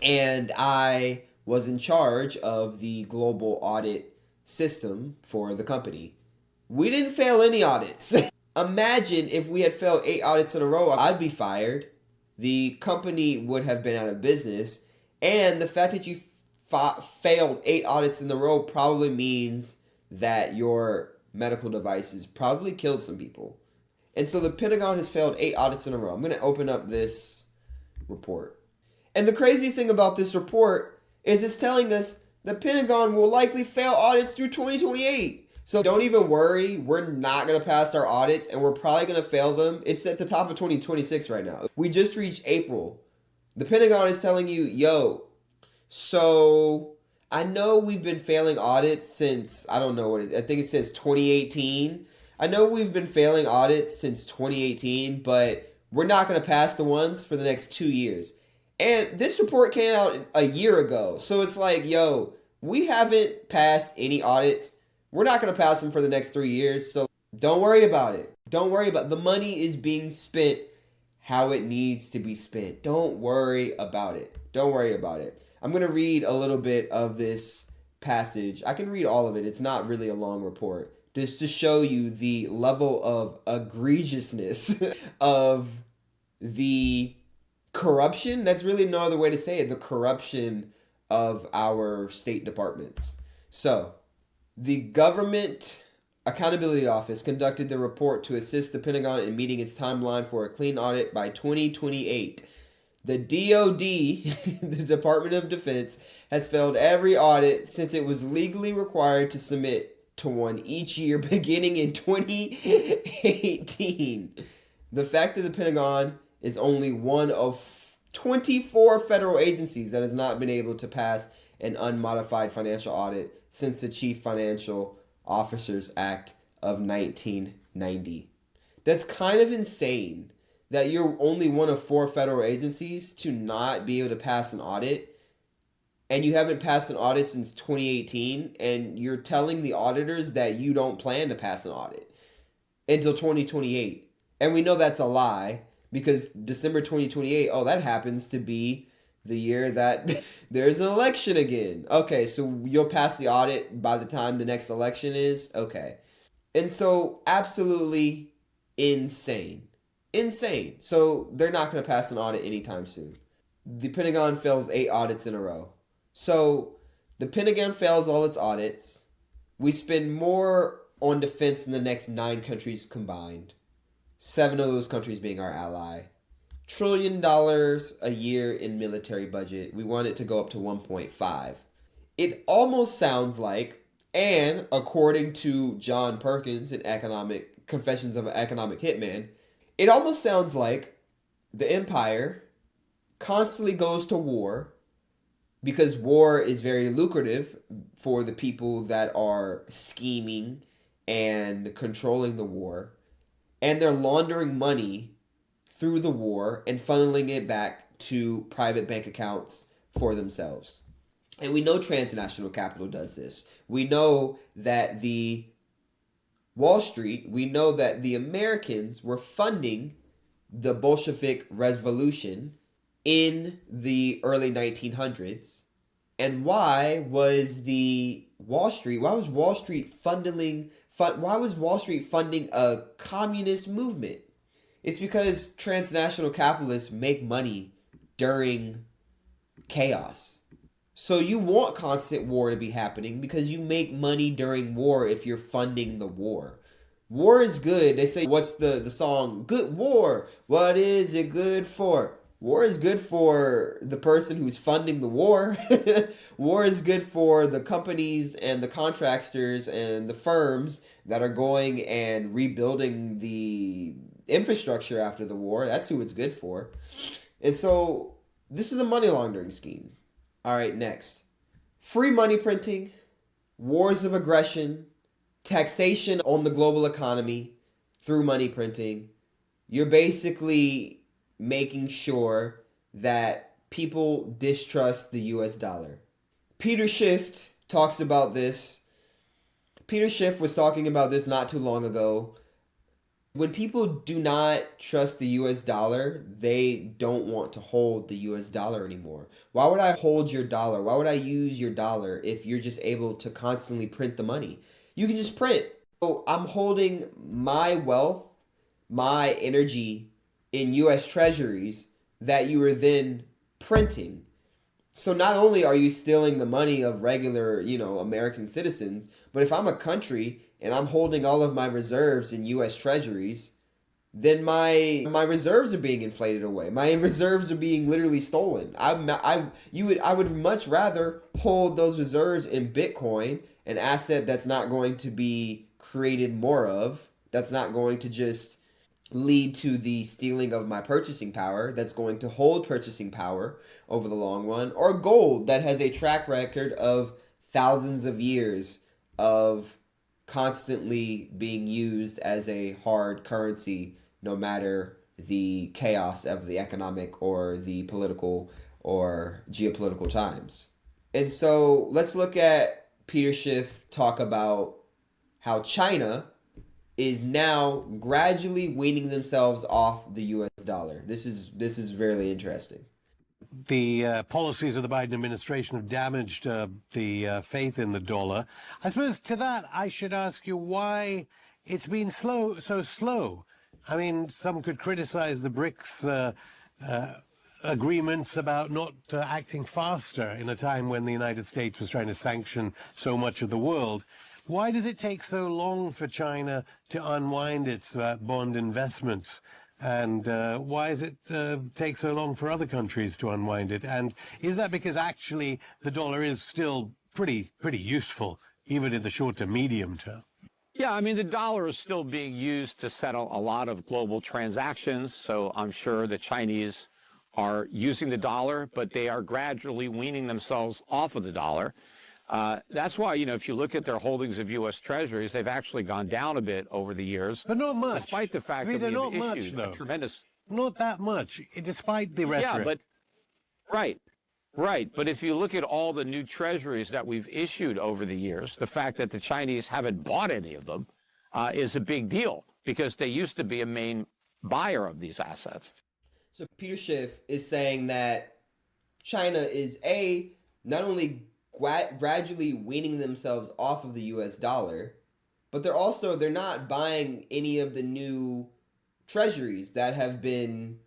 Speaker 1: and I was in charge of the global audit system for the company. We didn't fail any audits. Imagine if we had failed 8 audits in a row, I'd be fired. The company would have been out of business. And the fact that you failed 8 audits in a row probably means that your medical devices probably killed some people. And so the Pentagon has failed 8 audits in a row. I'm going to open up this report. And the craziest thing about this report is it's telling us the Pentagon will likely fail audits through 2028. So don't even worry, we're not going to pass our audits and we're probably going to fail them. It's at the top of 2026 right now. We just reached April. The Pentagon is telling you, yo, so I know we've been failing audits since, I don't know what it is, I think it says 2018. I know we've been failing audits since 2018, but we're not going to pass the ones for the next 2 years. And this report came out a year ago. So it's like, yo, we haven't passed any audits. We're not going to pass them for the next 3 years. So don't worry about it. Don't worry about it. The money is being spent how it needs to be spent. Don't worry about it. Don't worry about it. I'm going to read a little bit of this passage. I can read all of it. It's not really a long report. Just to show you the level of egregiousness of the corruption. That's really no other way to say it. The corruption of our state departments. So, the Government Accountability Office conducted the report to assist the Pentagon in meeting its timeline for a clean audit by 2028. The DoD, the Department of Defense, has failed every audit since it was legally required to submit to one each year beginning in 2018. The fact that the Pentagon is only one of 24 federal agencies that has not been able to pass an unmodified financial audit since the Chief Financial Officers Act of 1990. That's kind of insane that you're only one of 4 federal agencies to not be able to pass an audit, and you haven't passed an audit since 2018, and you're telling the auditors that you don't plan to pass an audit until 2028. And we know that's a lie because December 2028, oh, that happens to be the year that there's an election again. Okay, so you'll pass the audit by the time the next election is? Okay. And so, absolutely insane. Insane. So, they're not going to pass an audit anytime soon. The Pentagon fails 8 audits in a row. So, the Pentagon fails all its audits. We spend more on defense than the next 9 countries combined. 7 of those countries being our ally. $1 trillion a year in military budget. We want it to go up to 1.5. It almost sounds like, and according to John Perkins in Confessions of an Economic Hitman, it almost sounds like the empire constantly goes to war because war is very lucrative for the people that are scheming and controlling the war, and they're laundering money through the war and funneling it back to private bank accounts for themselves. And we know transnational capital does this. We know that the Wall Street, we know that the Americans were funding the Bolshevik Revolution in the early 1900s. And why was Wall Street funding a communist movement? It's because transnational capitalists make money during chaos. So you want constant war to be happening because you make money during war if you're funding the war. War is good. They say, what's the song? Good war. What is it good for? War is good for the person who's funding the war. War is good for the companies and the contractors and the firms that are going and rebuilding the infrastructure after the war. That's who it's good for. And so this is a money laundering scheme. All right, next. Free money printing, wars of aggression, taxation on the global economy through money printing. You're basically making sure that people distrust the US dollar. Peter Schiff talks about this. Peter Schiff was talking about this not too long ago. When people do not trust the US dollar, they don't want to hold the US dollar anymore. Why would I hold your dollar? Why would I use your dollar if you're just able to constantly print the money? You can just print. So I'm holding my wealth, my energy in US treasuries that you are then printing. So not only are you stealing the money of regular, American citizens, but if I'm a country and I'm holding all of my reserves in US treasuries, then my reserves are being inflated away. My reserves are being literally stolen. I would much rather hold those reserves in Bitcoin, an asset that's not going to be created more of, that's not going to just lead to the stealing of my purchasing power, that's going to hold purchasing power over the long run, or gold that has a track record of thousands of years of constantly being used as a hard currency, no matter the chaos of the economic or the political or geopolitical times. And so let's look at Peter Schiff talk about how China is now gradually weaning themselves off the US dollar. This is very interesting.
Speaker 2: The policies of the Biden administration have damaged the faith in the dollar. I suppose to that I should ask you why it's been so slow. I mean, some could criticize the BRICS agreements about not acting faster in a time when the United States was trying to sanction so much of the world. Why does it take so long for China to unwind its bond investments? And why does it take so long for other countries to unwind it? And is that because actually the dollar is still pretty useful, even in the short to medium term?
Speaker 3: Yeah, I mean, the dollar is still being used to settle a lot of global transactions. So I'm sure the Chinese are using the dollar, but they are gradually weaning themselves off of the dollar. That's why, if you look at their holdings of U.S. Treasuries, they've actually gone down a bit over the years.
Speaker 2: But not much.
Speaker 3: Despite the fact that we've issued a tremendous...
Speaker 2: Not that much, despite the rhetoric.
Speaker 3: Yeah, but... Right. But if you look at all the new treasuries that we've issued over the years, the fact that the Chinese haven't bought any of them is a big deal because they used to be a main buyer of these assets.
Speaker 1: So Peter Schiff is saying that China is not only gradually weaning themselves off of the US dollar, but they're not buying any of the new treasuries that have been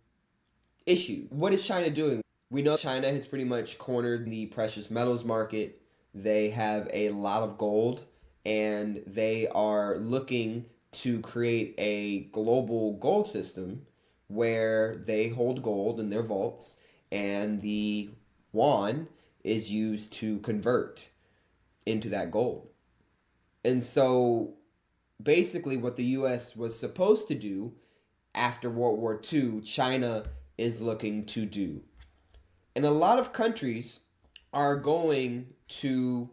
Speaker 1: issued. What is China doing? We know China has pretty much cornered the precious metals market. They have a lot of gold, and they are looking to create a global gold system where they hold gold in their vaults, and the yuan is used to convert into that gold. And so basically what the US was supposed to do after World War II, China is looking to do. And a lot of countries are going to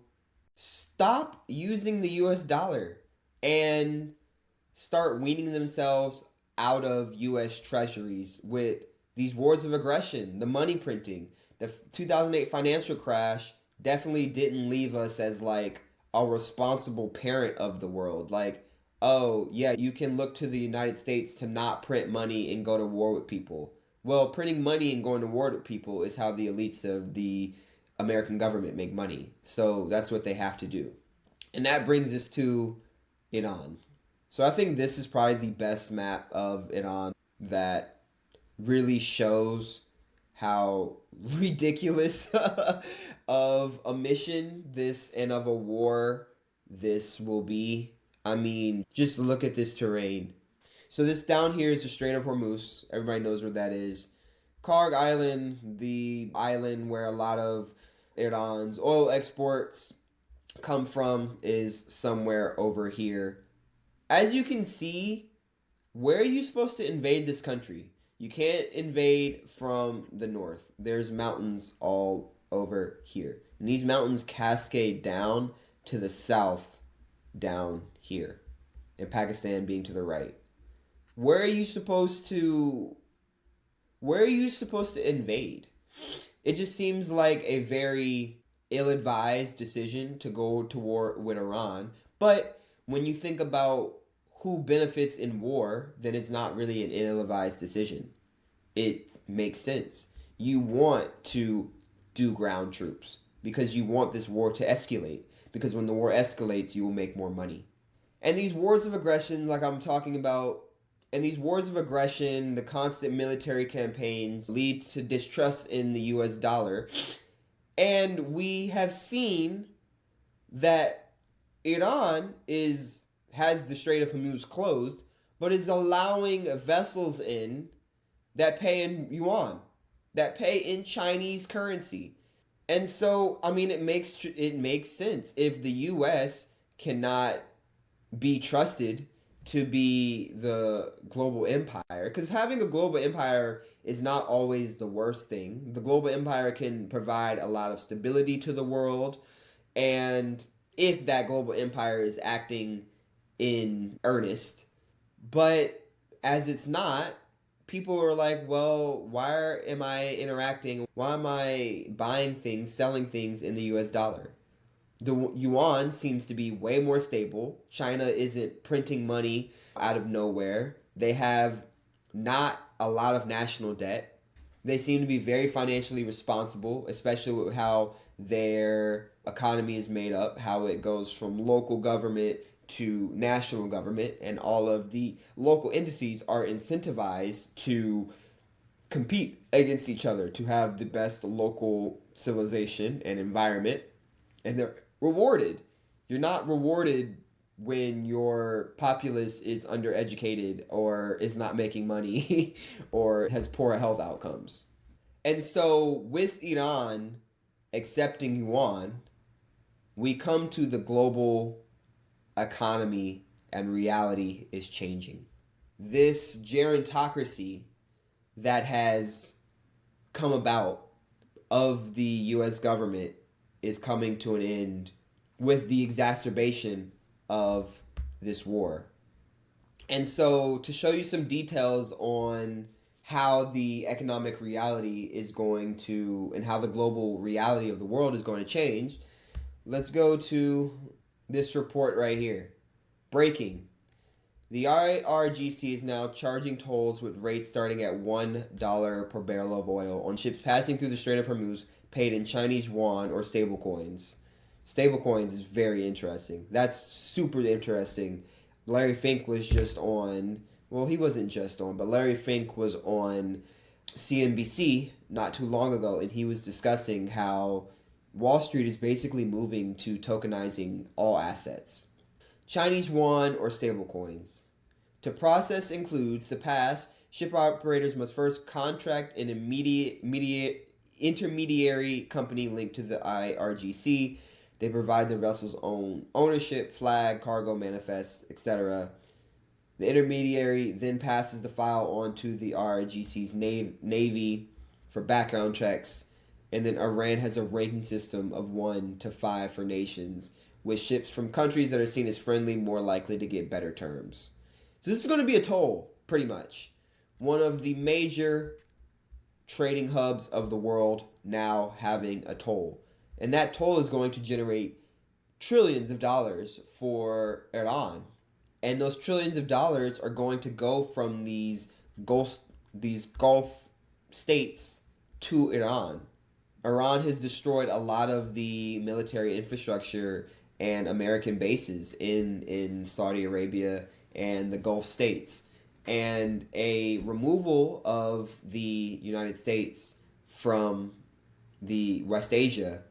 Speaker 1: stop using the US dollar and start weaning themselves out of US treasuries with these wars of aggression, the money printing. The 2008 financial crash definitely didn't leave us as like a responsible parent of the world. Like, oh, yeah, you can look to the United States to not print money and go to war with people. Well, printing money and going to war with people is how the elites of the American government make money. So that's what they have to do. And that brings us to Iran. So I think this is probably the best map of Iran that really shows how ridiculous of a mission this and of a war this will be. I mean, just look at this terrain. So this down here is the Strait of Hormuz. Everybody knows where that is. Karg Island, the island where a lot of Iran's oil exports come from, is somewhere over here. As you can see, where are you supposed to invade this country? You can't invade from the north. There's mountains all over here. And these mountains cascade down to the south down here. And Pakistan being to the right. Where are you supposed to where are you supposed to invade? It just seems like a very ill-advised decision to go to war with Iran. But when you think about who benefits in war, then it's not really an ill-advised decision. It makes sense. You want to do ground troops because you want this war to escalate. Because when the war escalates, you will make more money. And these wars of aggression, like I'm talking about, and these wars of aggression, the constant military campaigns lead to distrust in the US dollar. And we have seen that Iran has the Strait of Hormuz closed, but is allowing vessels in that pay in yuan, that pay in Chinese currency. And so, I mean, it makes sense if the US cannot be trusted to be the global empire, because having a global empire is not always the worst thing. The global empire can provide a lot of stability to the world, and if that global empire is acting in earnest. But as it's not, people are like, well, why am I interacting? Why am I buying things, selling things in the US dollar? The yuan seems to be way more stable. China isn't printing money out of nowhere. They have not a lot of national debt. They seem to be very financially responsible, especially with how their economy is made up, how it goes from local government to national government, and all of the local entities are incentivized to compete against each other to have the best local civilization and environment, and they're rewarded. You're not rewarded when your populace is undereducated or is not making money or has poor health outcomes. And so with Iran accepting yuan, we come to the global economy and reality is changing. This gerontocracy that has come about of the US government is coming to an end with the exacerbation of this war. And so, to show you some details on how the economic reality is going to, and how the global reality of the world is going to change, let's go to this report right here. Breaking. The IRGC is now charging tolls with rates starting at $1 per barrel of oil on ships passing through the Strait of Hormuz paid in Chinese yuan or stablecoins. Stablecoins is very interesting. That's super interesting. Larry Fink was just on, well, he wasn't just on, but Larry Fink was on CNBC not too long ago, and he was discussing how Wall Street is basically moving to tokenizing all assets. Chinese yuan or stablecoins. To process includes to pass, ship operators must first contract an intermediary company linked to the IRGC. They provide their vessel's own ownership, flag, cargo manifest, etc. The intermediary then passes the file on to the IRGC's Navy for background checks, and then Iran has a ranking system of 1 to 5 for nations, with ships from countries that are seen as friendly more likely to get better terms. So this is going to be a toll, pretty much. One of the major trading hubs of the world now having a toll. And that toll is going to generate trillions of dollars for Iran. And those trillions of dollars are going to go from these Gulf states to Iran. Iran has destroyed a lot of the military infrastructure and American bases in Saudi Arabia and the Gulf states. And a removal of the United States from the West Asia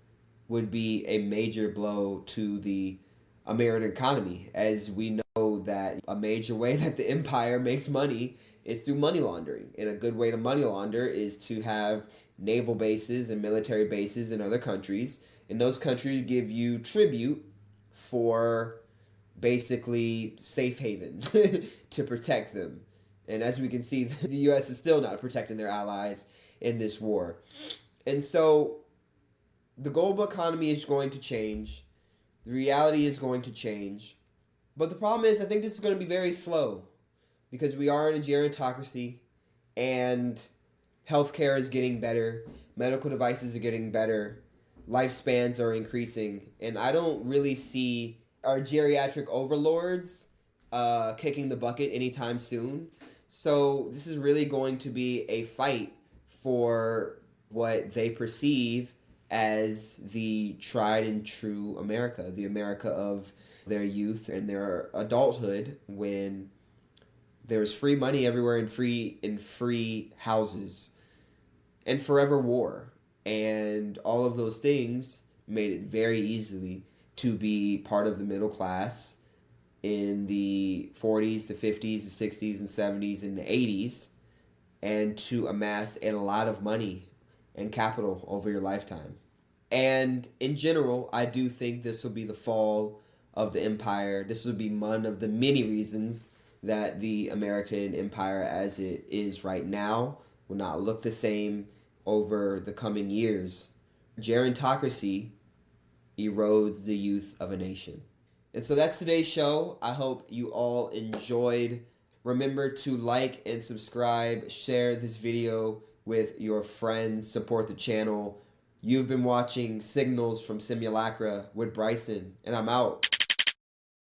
Speaker 1: would be a major blow to the American economy, as we know that a major way that the empire makes money is through money laundering. And a good way to money launder is to have naval bases and military bases in other countries. And those countries give you tribute for basically safe haven to protect them. And as we can see, the U.S. is still not protecting their allies in this war. And so the global economy is going to change. The reality is going to change. But the problem is, I think this is going to be very slow, because we are in a gerontocracy, and Healthcare is getting better. Medical devices are getting better. Lifespans are increasing. And I don't really see our geriatric overlords kicking the bucket anytime soon. So this is really going to be a fight for what they perceive as the tried and true America, the America of their youth and their adulthood, when there's free money everywhere and free houses and forever war. And all of those things made it very easily to be part of the middle class in the 40s, the 50s, the 60s, and 70s, and the 80s, and to amass a lot of money and capital over your lifetime. And in general, I do think this will be the fall of the empire. This will be one of the many reasons that the American empire as it is right now will not look the same over the coming years. Gerontocracy erodes the youth of a nation. And so that's today's show. I hope you all enjoyed. Remember to like and subscribe, share this video with your friends, support the channel. You've been watching Signals from Simulacra with Bryceson, and I'm out.